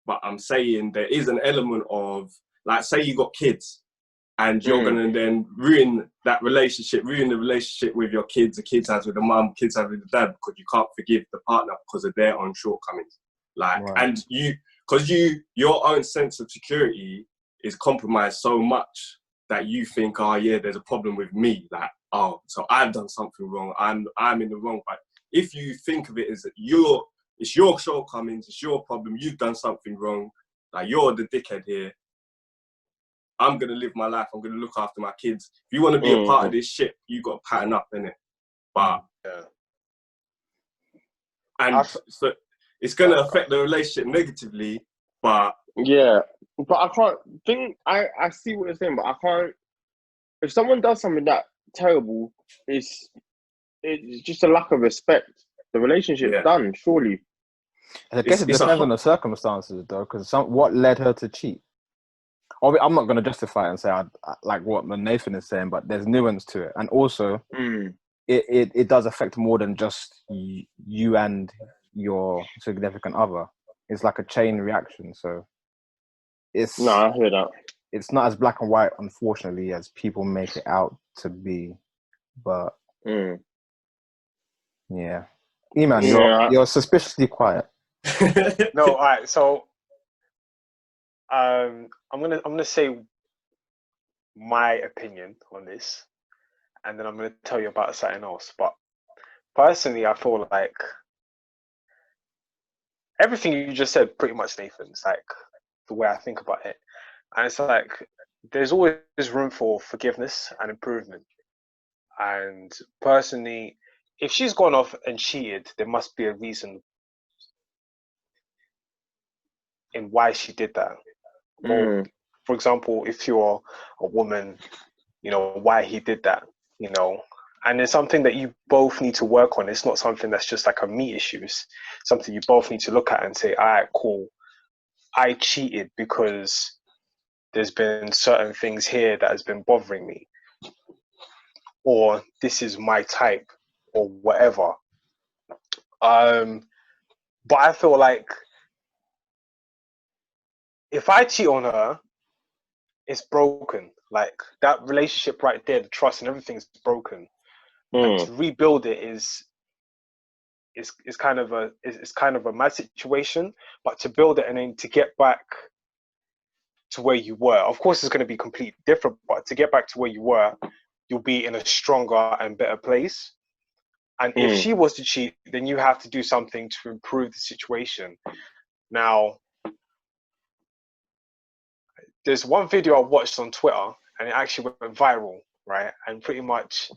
but I'm saying there is an element of, like, say you got kids and you're going to then ruin the relationship with your kids, the kids has with the mum, kids have with the dad, because you can't forgive the partner because of their own shortcomings. Like, right. And your own sense of security is compromised so much that you think, oh yeah, there's a problem with me. Like, oh, so I've done something wrong. I'm in the wrong. But if you think of it as it's your shortcomings, it's your problem, you've done something wrong, like you're the dickhead here, I'm going to live my life, I'm going to look after my kids. If you want to be a part of this shit, you got to pattern up, innit? But, and so it's going to affect the relationship negatively, but... Yeah, but I can't think, I see what you're saying, but I can't, if someone does something that terrible, it's just a lack of respect. The relationship's done, surely. I guess it depends on the circumstances, though, because what led her to cheat? I'm not going to justify it and say like what Nathan is saying, but there's nuance to it, and also it does affect more than just you and your significant other. It's like a chain reaction, so it's I hear that. It's not as black and white, unfortunately, as people make it out to be, but yeah. Eman, you're suspiciously quiet. No, all right. So, I'm gonna say my opinion on this, and then I'm gonna tell you about something else. But personally, I feel like everything you just said, pretty much, Nathan, is like the way I think about it, and it's like there's always room for forgiveness and improvement. And personally, if she's gone off and cheated, there must be a reason in why she did that. Or, for example, if you're a woman, why he did that, and it's something that you both need to work on. It's not something that's just like a me issue. It's something you both need to look at and say, all right, cool, I cheated because there's been certain things here that has been bothering me, or this is my type, or whatever. But I feel like if I cheat on her, it's broken. Like that relationship right there, the trust and everything's broken. And to rebuild it is kind of a mad situation. But to build it and then to get back to where you were, of course, it's going to be completely different. But to get back to where you were, you'll be in a stronger and better place. And if she was to cheat, then you have to do something to improve the situation. Now, there's one video I watched on Twitter, and it actually went viral, right? And pretty much,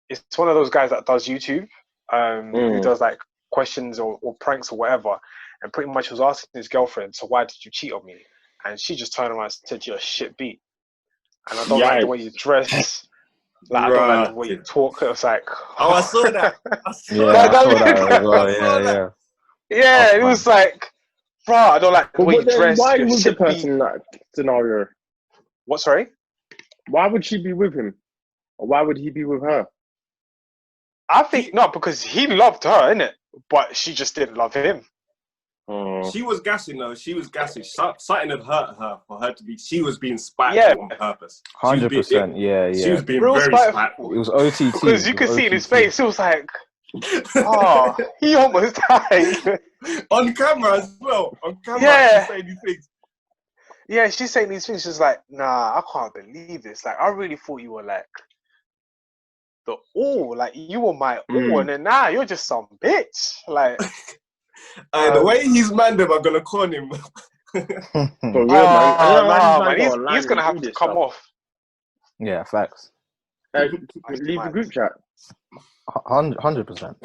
it's one of those guys that does YouTube, who does like questions or pranks or whatever. And pretty much was asking his girlfriend, so why did you cheat on me? And she just turned around and said, you're a shit beat. And I don't like the way you dress. Like, I don't like the way you talk. It was like... Oh, I saw that. I saw that as well. Yeah, it was like, bro, I don't like the way you dress. Why was the person in that scenario? What, sorry? Why would she be with him? Or why would he be with her? I think, no, because he loved her, innit? But she just didn't love him. She was gassing though. She was gassing. Something had hurt her for her to be. She was being spiteful on purpose. 100%. Yeah. She was being Real very spiteful. spiteful. It was OTT. Because you could see in his face, it was like, oh, he almost died. On camera as well. On camera, Yeah. she's saying these things. Yeah, she's saying these things. She's like, nah, I can't believe this. Like, I really thought you were like the all. Like, you were my all, and then now you're just some bitch. Like, the way he's manned him, I'm gonna con him. For real, man. He's gonna have to come off. Yeah, facts. Leave the group chat. 100%.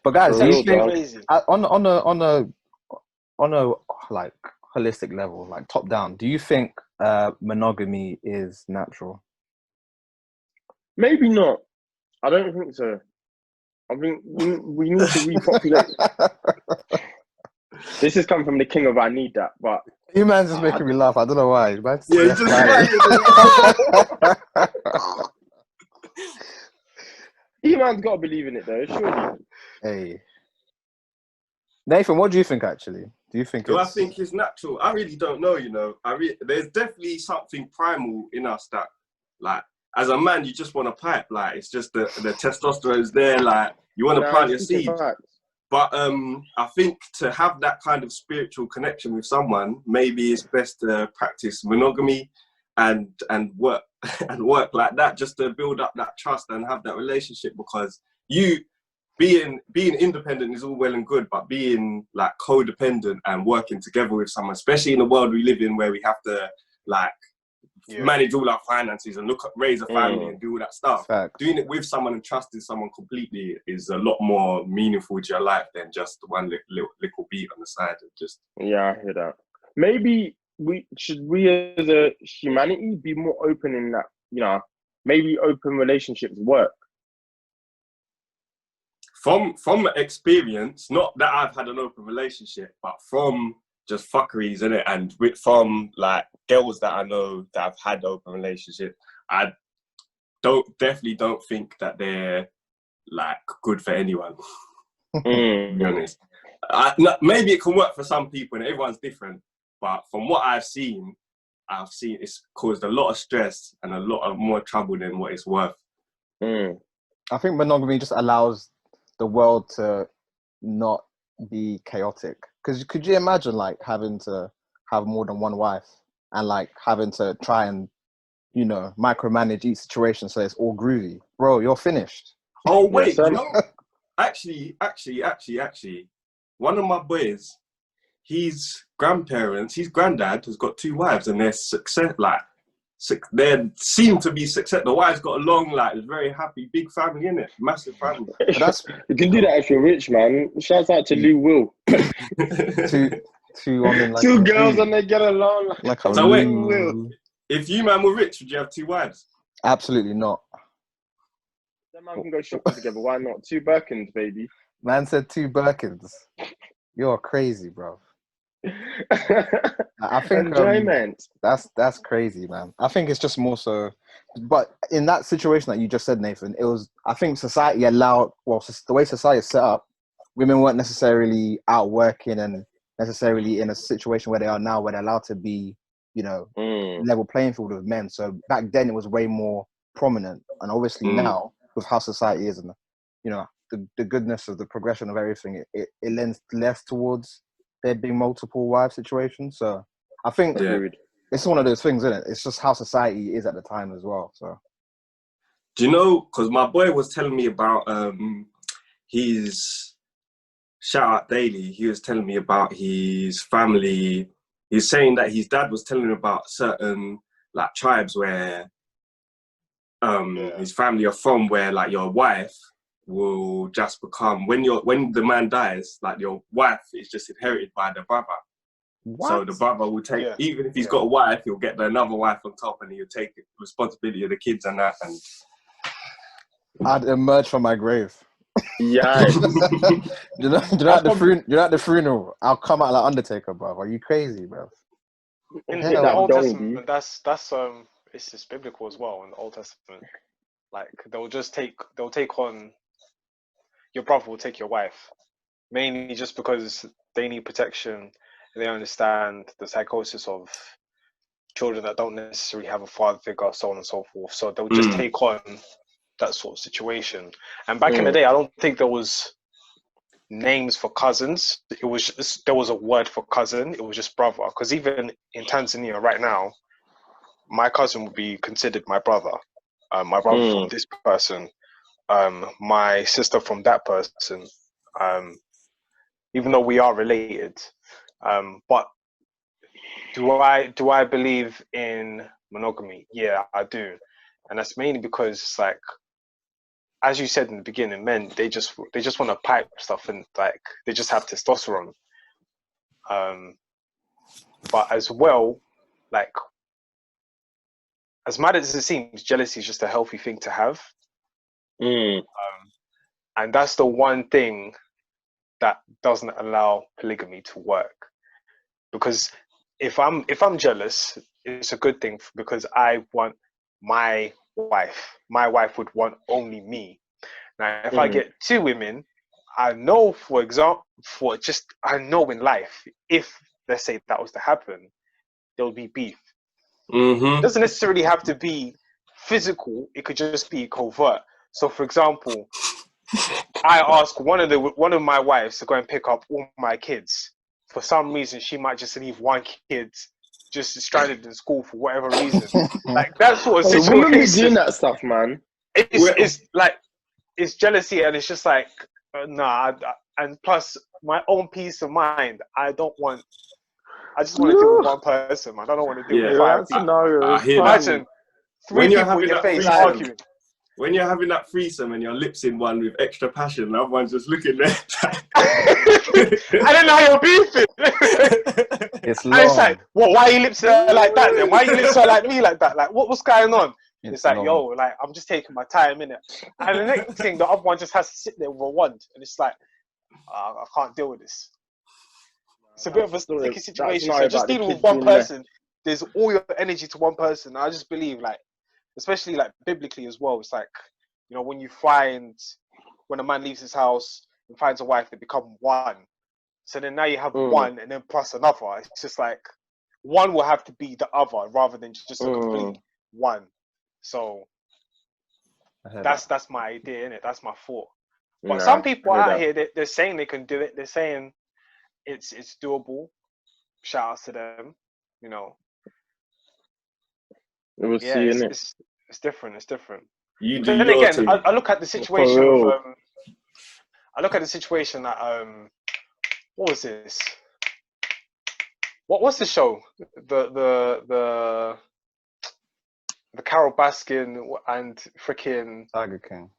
But guys, do you think on a like holistic level, like top down, do you think monogamy is natural? Maybe not. I don't think so. I think we need to repopulate. This has come from the king of I need that, but You man's just making me laugh. I don't know why. Man, Yeah, just Eman's got to believe in it though, surely. Hey, Nathan, what do you think? Actually, do you think? I think it's natural? I really don't know. You know, there's definitely something primal in us that, like, as a man, you just want to pipe. Like, it's just the testosterone's there. Like, you want to plant your seed. But I think to have that kind of spiritual connection with someone, maybe it's best to practice monogamy and work like that, just to build up that trust and have that relationship. Because you being independent is all well and good, but being like codependent and working together with someone, especially in the world we live in, where we have to like manage all our finances and raise a family and do all that stuff. Fact. Doing it with someone and trusting someone completely is a lot more meaningful to your life than just one little beat on the side. Yeah, I hear that. Maybe we as a humanity be more open in that, you know, maybe open relationships work. From experience, not that I've had an open relationship, but from just fuckeries in it, and from like girls that I know that have had open relationships, I definitely don't think that they're like good for anyone. To be honest, maybe it can work for some people, and everyone's different. But from what I've seen it's caused a lot of stress and a lot of more trouble than what it's worth. I think monogamy just allows the world to not be chaotic. Because could you imagine like having to have more than one wife and like having to try and, you know, micromanage each situation so it's all groovy? Bro, you're finished. Oh wait, you know, actually, one of my boys, his granddad has got 2 wives, and they seem to be success. The wife's got a long, like, very happy, big family, innit? Massive family. You can do that if you're rich, man. Shouts out to Lou Will. Two women, like 2 girls and they get along. Like a so wait, Will. if you man were rich, would you have 2 wives? Absolutely not. That man can go shopping together. Why not? 2 Birkins, baby. Man said 2 Birkins. You're crazy, bro. I think that's crazy, man. I think it's just more so, but in that situation that you just said, Nathan, it was, I think society allowed, well, the way society is set up, women weren't necessarily out working and necessarily in a situation where they are now, where they're allowed to be, you know, level playing field with men. So back then it was way more prominent, and obviously now with how society is and, you know, the goodness of the progression of everything, it lends less towards there being multiple wife situations. So I think it's one of those things, isn't it? It's just how society is at the time as well. So do you know, because my boy was telling me about his shout out Daily, he was telling me about his family. He's saying that his dad was telling him about certain like tribes where his family are from, where like your wife will just become, when the man dies, like your wife is just inherited by the brother. What? So the brother will take, even if he's got a wife, he'll get another wife on top, and he'll take responsibility of the kids and that. And I'd emerge from my grave. Yeah. you're at the funeral. I'll come out like Undertaker, bro. Are you crazy, bro? In the Old Testament, that's it's just biblical as well. In the Old Testament, like they'll take on, your brother will take your wife, mainly just because they need protection and they understand the psychosis of children that don't necessarily have a father figure, so on and so forth. So they'll just take on that sort of situation. And back in the day, I don't think there was names for cousins. It was just, there was a word for cousin. It was just brother. Because even in Tanzania right now, my cousin would be considered my brother. My brother from this person, my sister from that person. Even though we are related, but do I believe in monogamy? Yeah, I do, and that's mainly because it's like, as you said in the beginning, men they just want to pipe stuff and like they just have testosterone. But as well, like as mad as it seems, jealousy is just a healthy thing to have, and that's the one thing that doesn't allow polygamy to work. Because if I'm jealous, it's a good thing because I want my wife. My wife would want only me. Now, if I get two women, I know, for example, I know in life, if let's say that was to happen, there'll be beef. It doesn't necessarily have to be physical. It could just be covert. So, for example, I ask one of my wives to go and pick up all my kids. For some reason, she might just leave one kid just stranded in school for whatever reason. Like that sort of situation. Women be doing that stuff, man. It's like it's jealousy, and it's just like and plus my own peace of mind. I just want to deal with one person, man. I don't want to deal with five people. I hear Imagine three people in your face arguing. When you're having that threesome and your lips in one with extra passion, and everyone's just looking there. I don't know how you're beefing. It's long. And it's like, why are you lips like that then? Why are you lips like me like that? Like, what's going on? It's like, long. Like, I'm just taking my time, innit? And the next thing, the other one just has to sit there with a wand. And it's like, I can't deal with this. It's a bit of a sticky situation. So just dealing with one person, there's all your energy to one person. I just believe, like, especially like biblically as well, it's like, you know, when a man leaves his house and finds a wife, they become one. So then now you have one and then plus another. It's just like one will have to be the other rather than just a complete one. So that's my idea, innit? That's my thought. But some people out here, they're saying they can do it. They're saying it's doable. Shout out to them, you know. We'll see, innit? It's different. It's different. You do. Then again, I look at the situation of, I look at the situation that what was this? What's the show? The Carol Baskin and freaking Tiger King.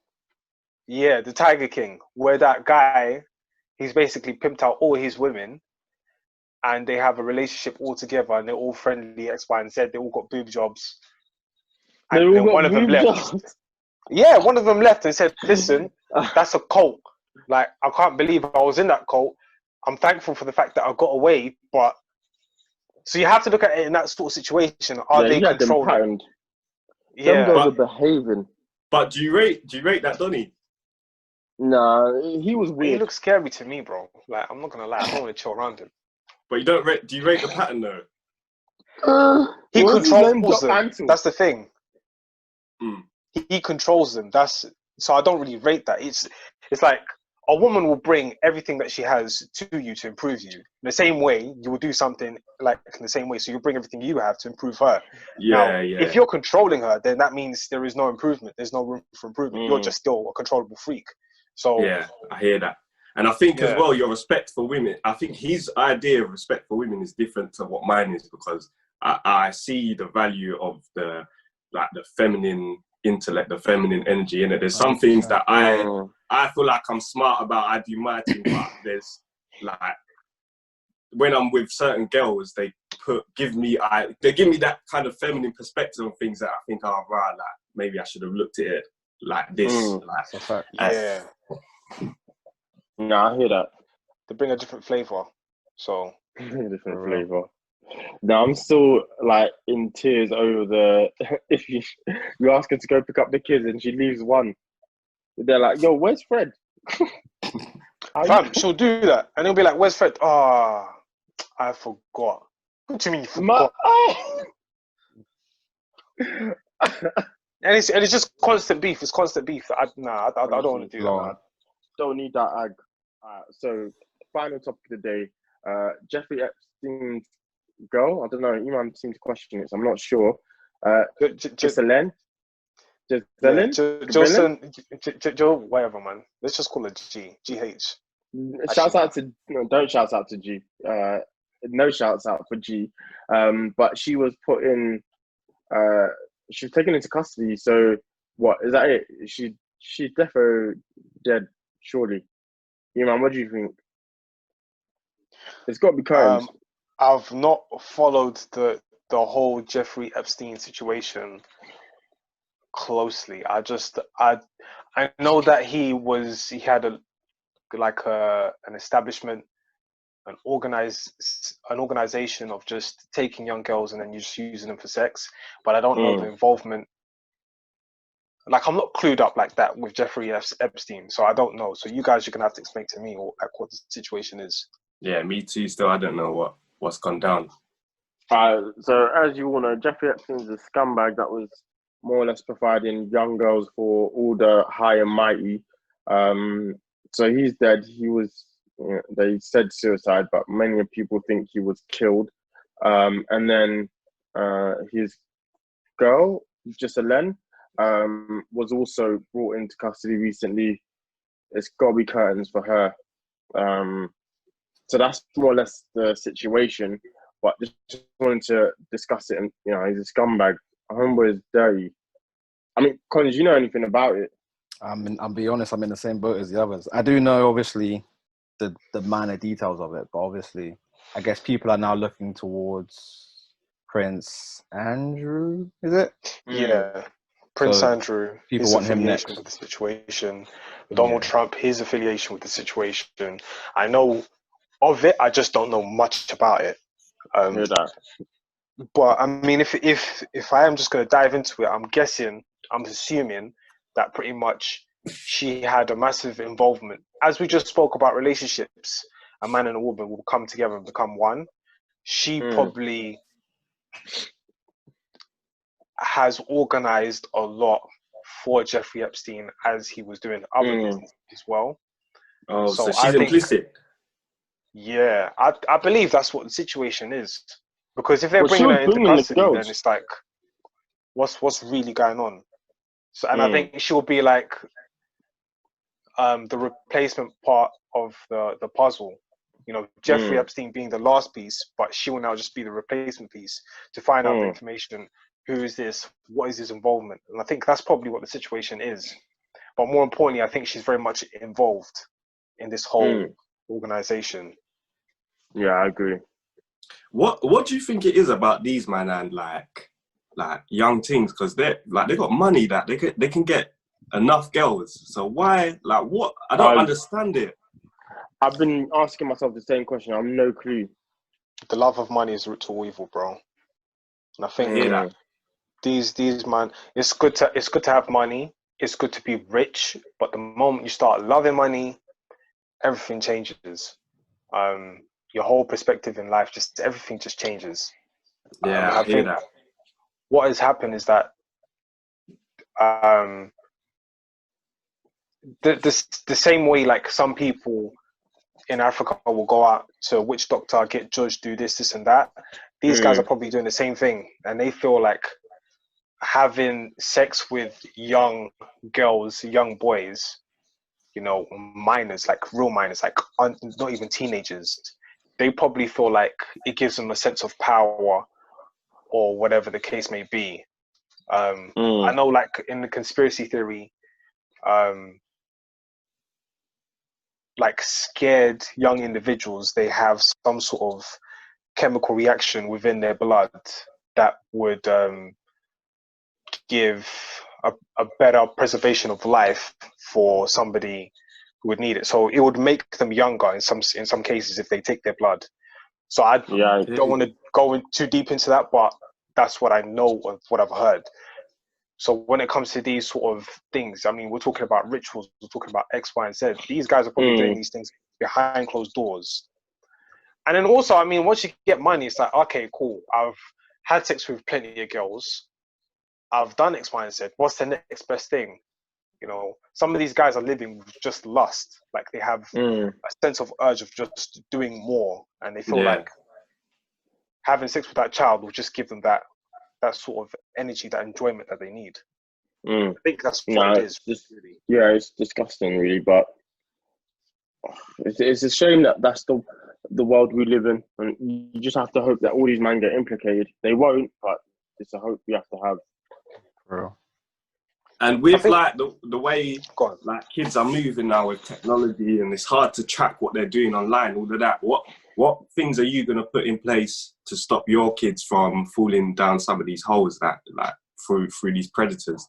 Yeah, the Tiger King, where that guy, he's basically pimped out all his women, and they have a relationship all together, and they're all friendly, X, Y, and Z. They all got boob jobs. And then one of them left. Yeah, one of them left and said, listen, that's a cult. Like, I can't believe I was in that cult. I'm thankful for the fact that I got away, but... So you have to look at it in that sort of situation. Are they controlling? Yeah. Them guys are behaving. But do you rate that Donny? Nah, he was weird. He looks scary to me, bro. Like, I'm not going to lie. I don't want to chill around him. But you don't rate... Do you rate the pattern, though? He controls them. That's the thing. He controls them. So I don't really rate that. It's like a woman will bring everything that she has to you to improve you. In the same way, you will do something like in the same way. So you'll bring everything you have to improve her. If you're controlling her, then that means there is no improvement. There's no room for improvement. You're just still a controllable freak. So yeah, I hear that. And I think as well, your respect for women, I think his idea of respect for women is different to what mine is, because I see the value of the feminine intellect, the feminine energy in it. There's some things that I feel like I'm smart about. I do my thing, but there's like when I'm with certain girls, they give me that kind of feminine perspective on things that I think are right. Like maybe I should have looked at it like this. No, I hear that. They bring a different flavor. So different flavor. No, I'm still like in tears over if you ask her to go pick up the kids and she leaves one. They're like, yo, where's Fred? Fam, she'll do that, and it'll be like, "Where's Fred?" Ah, I forgot. What do you mean you forgot? And it's just constant beef. It's constant beef. I don't want to do that. Man. Don't need that ag. So, final topic of the day. Jeffrey Epstein's girl. I don't know. Eman seems to question it, so I'm not sure. Ghislaine. Joe, whatever, man. Let's just call her GH. Shouts out to don't shout out to G. No shouts out for G. But she was put in. She was taken into custody. So what is that? It? She's definitely dead. Surely. Man, what do you think? It's got to be current. I've not followed the whole Jeffrey Epstein situation closely. I know that he had an establishment, an organization of just taking young girls and then just using them for sex. But I don't know the involvement. Like, I'm not clued up like that with Jeffrey Epstein, so I don't know. So you guys, you're gonna have to explain to me what the situation is. Yeah, me too. Still, I don't know what's gone down. So as you all know, Jeffrey Epstein's a scumbag that was more or less providing young girls for all the high and mighty. So he's dead. He was, they said suicide, but many people think he was killed. And then his girl, Ghislaine, was also brought into custody recently. It's got to be curtains for her. So that's more or less the situation. But just wanted to discuss it. And he's a scumbag. Homeboy is dirty. I mean, Colin, do you know anything about it? I'll be honest, I'm in the same boat as the others. I do know, obviously, the minor details of it, but obviously, I guess people are now looking towards Prince Andrew, is it? Yeah. Prince Andrew, people want him next. With the situation. Donald Trump, his affiliation with the situation. I know of it, I just don't know much about it. But I mean, if I am just going to dive into it, I'm assuming that pretty much she had a massive involvement. As we just spoke about relationships, a man and a woman will come together and become one. She probably has organized a lot for Jeffrey Epstein as he was doing other business as well. Oh, so she's implicit. Yeah, I believe that's what the situation is. Because if they're bringing her into custody, then it's like, what's really going on? So, and I think she'll be like the replacement part of the puzzle. Jeffrey Epstein being the last piece, but she will now just be the replacement piece to find out the information. Who is this? What is his involvement? And I think that's probably what the situation is. But more importantly, I think she's very much involved in this whole organization. Yeah, I agree. What do you think it is about these man and like young things? Because they got money that they can get enough girls. So why, what? I don't understand it. I've been asking myself the same question. I have no clue. The love of money is root to all evil, bro. And I think these man, it's good to have money. It's good to be rich, but the moment you start loving money, everything changes. Your whole perspective in life, everything just changes. Yeah, I hear that. What has happened is that the same way, like, some people in Africa will go out to a witch doctor, get judged, do this and that. These guys are probably doing the same thing, and they feel like having sex with young girls, young boys, minors, like real minors, like not even teenagers, they probably feel like it gives them a sense of power or whatever the case may be. I know, like, in the conspiracy theory, like, scared young individuals, they have some sort of chemical reaction within their blood that would give a better preservation of life for somebody who would need it. So it would make them younger in some cases if they take their blood. So I don't want to go in too deep into that, but that's what I know of what I've heard. So when it comes to these sort of things, I mean, we're talking about rituals, we're talking about X, Y, and Z. These guys are probably doing these things behind closed doors. And then also, I mean, once you get money, it's like, okay, cool. I've had sex with plenty of girls. I've done X, Y, and Z. What's the next best thing? You know, some of these guys are living with just lust. Like they have a sense of urge of just doing more, and they feel like having sex with that child will just give them that sort of energy, that enjoyment that they need. I think that's what it is. Really. Yeah, it's disgusting, really, but it's a shame that that's the world we live in, and you just have to hope that all these men get implicated. They won't, but it's a hope we have to have. Bro. And with like the way like kids are moving now with technology, and it's hard to track what they're doing online, all of that. What things are you gonna put in place to stop your kids from falling down some of these holes that like through these predators?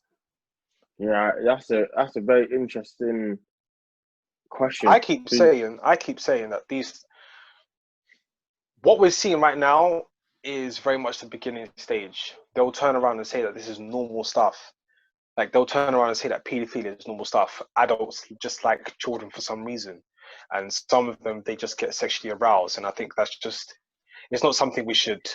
Yeah, that's a very interesting question. I keep saying that what we're seeing right now is very much the beginning stage. They'll turn around and say that this is normal stuff. Like they'll turn around and say that paedophilia is normal stuff. Adults just like children for some reason, and some of them they just get sexually aroused. And I think that's just, it's not something we should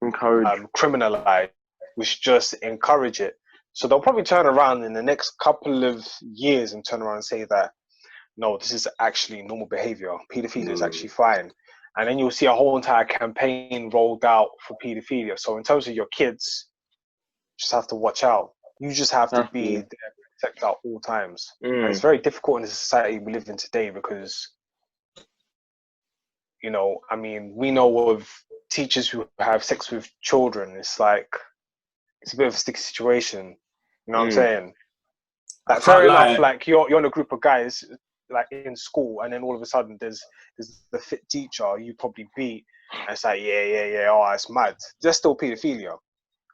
encourage, criminalize. We should just encourage it. So they'll probably turn around in the next couple of years and turn around and say that no, this is actually normal behavior. Paedophilia is actually fine. And then you'll see a whole entire campaign rolled out for paedophilia. So in terms of your kids, just have to watch out. You just have to be there, protect at all times. And it's very difficult in the society we live in today because, you know, I mean, we know of teachers who have sex with children. It's like, it's a bit of a sticky situation. You know what I'm saying? Like, fair enough, like you're in a group of guys like in school, and then all of a sudden there's the fit teacher you probably beat, and it's like yeah, oh, it's mad. That's still paedophilia.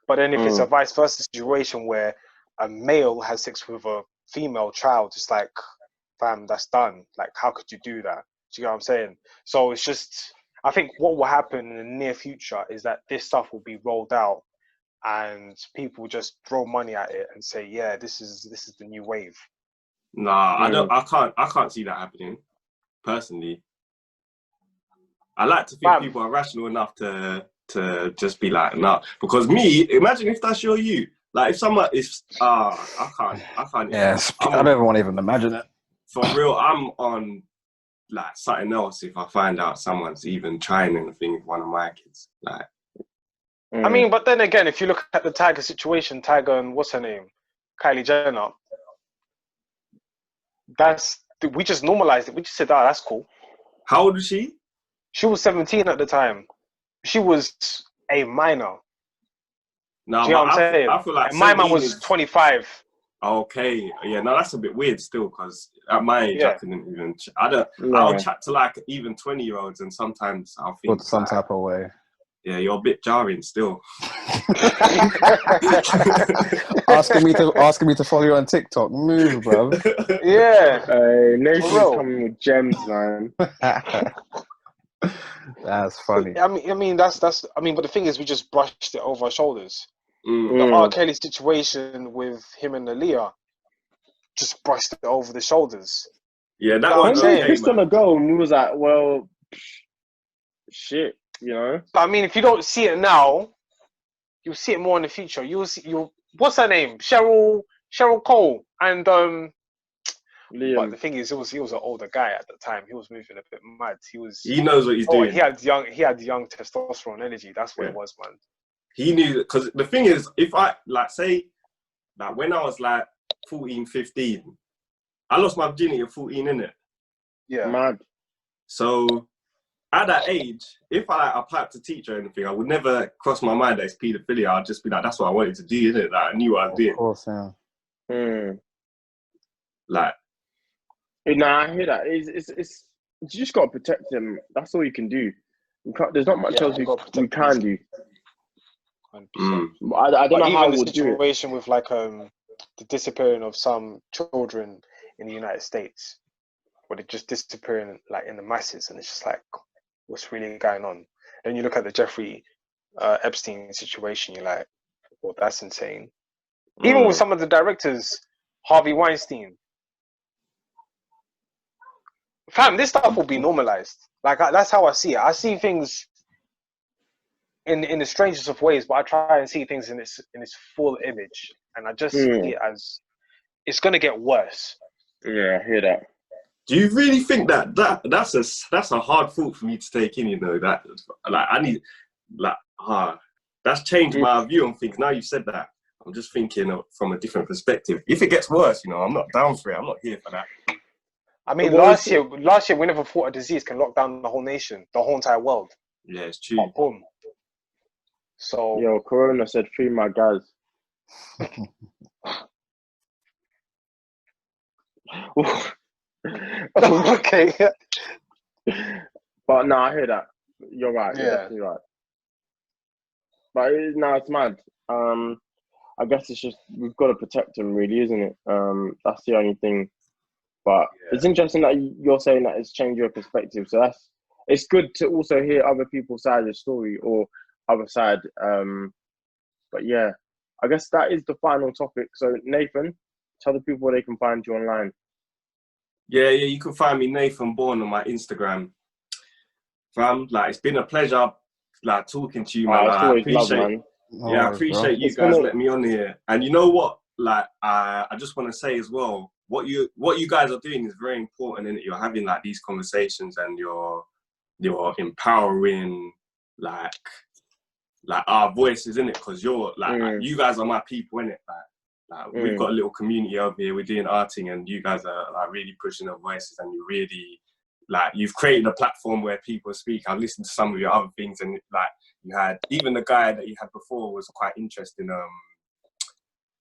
But then if it's a vice versa situation where a male has sex with a female child, it's like, fam, that's done. Like, how could you do that? Do you know what I'm saying? So it's just, I think what will happen in the near future is that this stuff will be rolled out, and people just throw money at it and say, yeah, this is the new wave. Nah, I can't see that happening, personally. I like to think people are rational enough to just be like, nah. Because me, imagine if that's you. Like if someone is, I can't. Yes, I don't even want to even imagine it. For real, I'm on like something else if I find out someone's even trying anything with one of my kids. Like, I mean, but then again, if you look at the Tiger situation, Tiger and what's her name, Kylie Jenner, we just normalized it. We just said, that's cool. How old was she? She was 17 at the time. She was a minor. No, do you know what I'm saying? I feel like my man was 25. Okay, yeah, no, that's a bit weird still, because at my age, I couldn't even. I'll chat to like even 20-year-olds, and sometimes I'll think some type of way. Yeah, you're a bit jarring still. asking me to follow you on TikTok, move, bro. Yeah, Nathan's coming with gems, man. That's funny. I mean, that's. I mean, but the thing is, we just brushed it over our shoulders. The R. Kelly situation with him and Aaliyah just brushed it over the shoulders. Yeah, that one. He pissed on a girl, and he was like, "Well, shit," you know. I mean, if you don't see it now, you'll see it more in the future. You'll see. What's her name? Cheryl Cole and Liam. But the thing is, he was an older guy at the time. He was moving a bit mad. He knows what he's doing. He had young testosterone energy. That's what it was, man. He knew, because the thing is, if I like say like when I was like 14, 15, I lost my virginity at 14, innit? Yeah. Mad. So at that age, if I piped a teacher or anything, I would never cross my mind that it's paedophilia. I'd just be like, that's what I wanted to do, innit? Like, I knew what I was doing. Of course, yeah. Like, I hear that. It's you just gotta protect them. That's all you can do. There's not much else you can do. I don't know how the situation with like the disappearing of some children in the United States, where they're just disappearing like in the masses, and it's just like, what's really going on? Then you look at the Jeffrey Epstein situation, you're like, well, that's insane. Even with some of the directors, Harvey Weinstein, Fam, this stuff will be normalized. Like that's how I see it. I see things in the strangest of ways, but I try and see things in its full image, and I just see it as it's gonna get worse. Yeah, I hear that. Do you really think that's a hard thought for me to take in? You know that like I need that's changed my view on things. Now you said that, I'm just thinking from a different perspective. If it gets worse, you know, I'm not down for it. I'm not here for that. I mean, last year we never thought a disease can lock down the whole nation, the whole entire world. Yeah, it's true. Boom. So yo, Corona said free my guys. Okay. But no, I hear that. You're right. Yeah. You're definitely right. But it's mad. I guess it's just we've got to protect them, really, isn't it? That's the only thing. But it's interesting that you're saying that it's changed your perspective. So it's good to also hear other people's side of the story or other side. But yeah, I guess that is the final topic. So Nathan, tell the people where they can find you online. Yeah, you can find me Nathan Bourne on my Instagram. Fam, like it's been a pleasure, like talking to you, man. It's always love, man. I appreciate you guys letting me on here. And you know what? Like, I just want to say as well, what you guys are doing is very important, and you're having like these conversations, and you're empowering like our voices, in it, because you're like you guys are my people, in it. Like we've got a little community over here. We're doing arting, and you guys are like really pushing their voices, and you really like you've created a platform where people speak. I've listened to some of your other things, and like you had even the guy that you had before was quite interesting.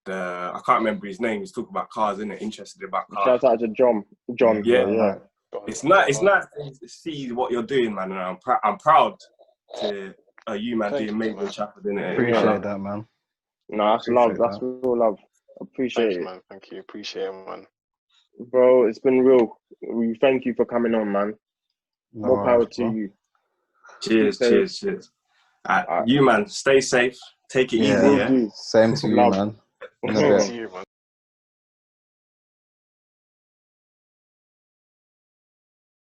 I can't remember his name. He's talking about cars, isn't it? Interested about cars. Shout out to John. Yeah. It's nice to see what you're doing, man. And I'm proud to you, man, doing Made in Chafford, innit? Appreciate that, man. No, that's love. That's real love. Appreciate it, man. Thank you. Appreciate it, man. Bro, it's been real. We thank you for coming on, man. More power to you. Cheers. You, man, stay safe. Take it easy. Yeah? Same to you, man. Same to you, man.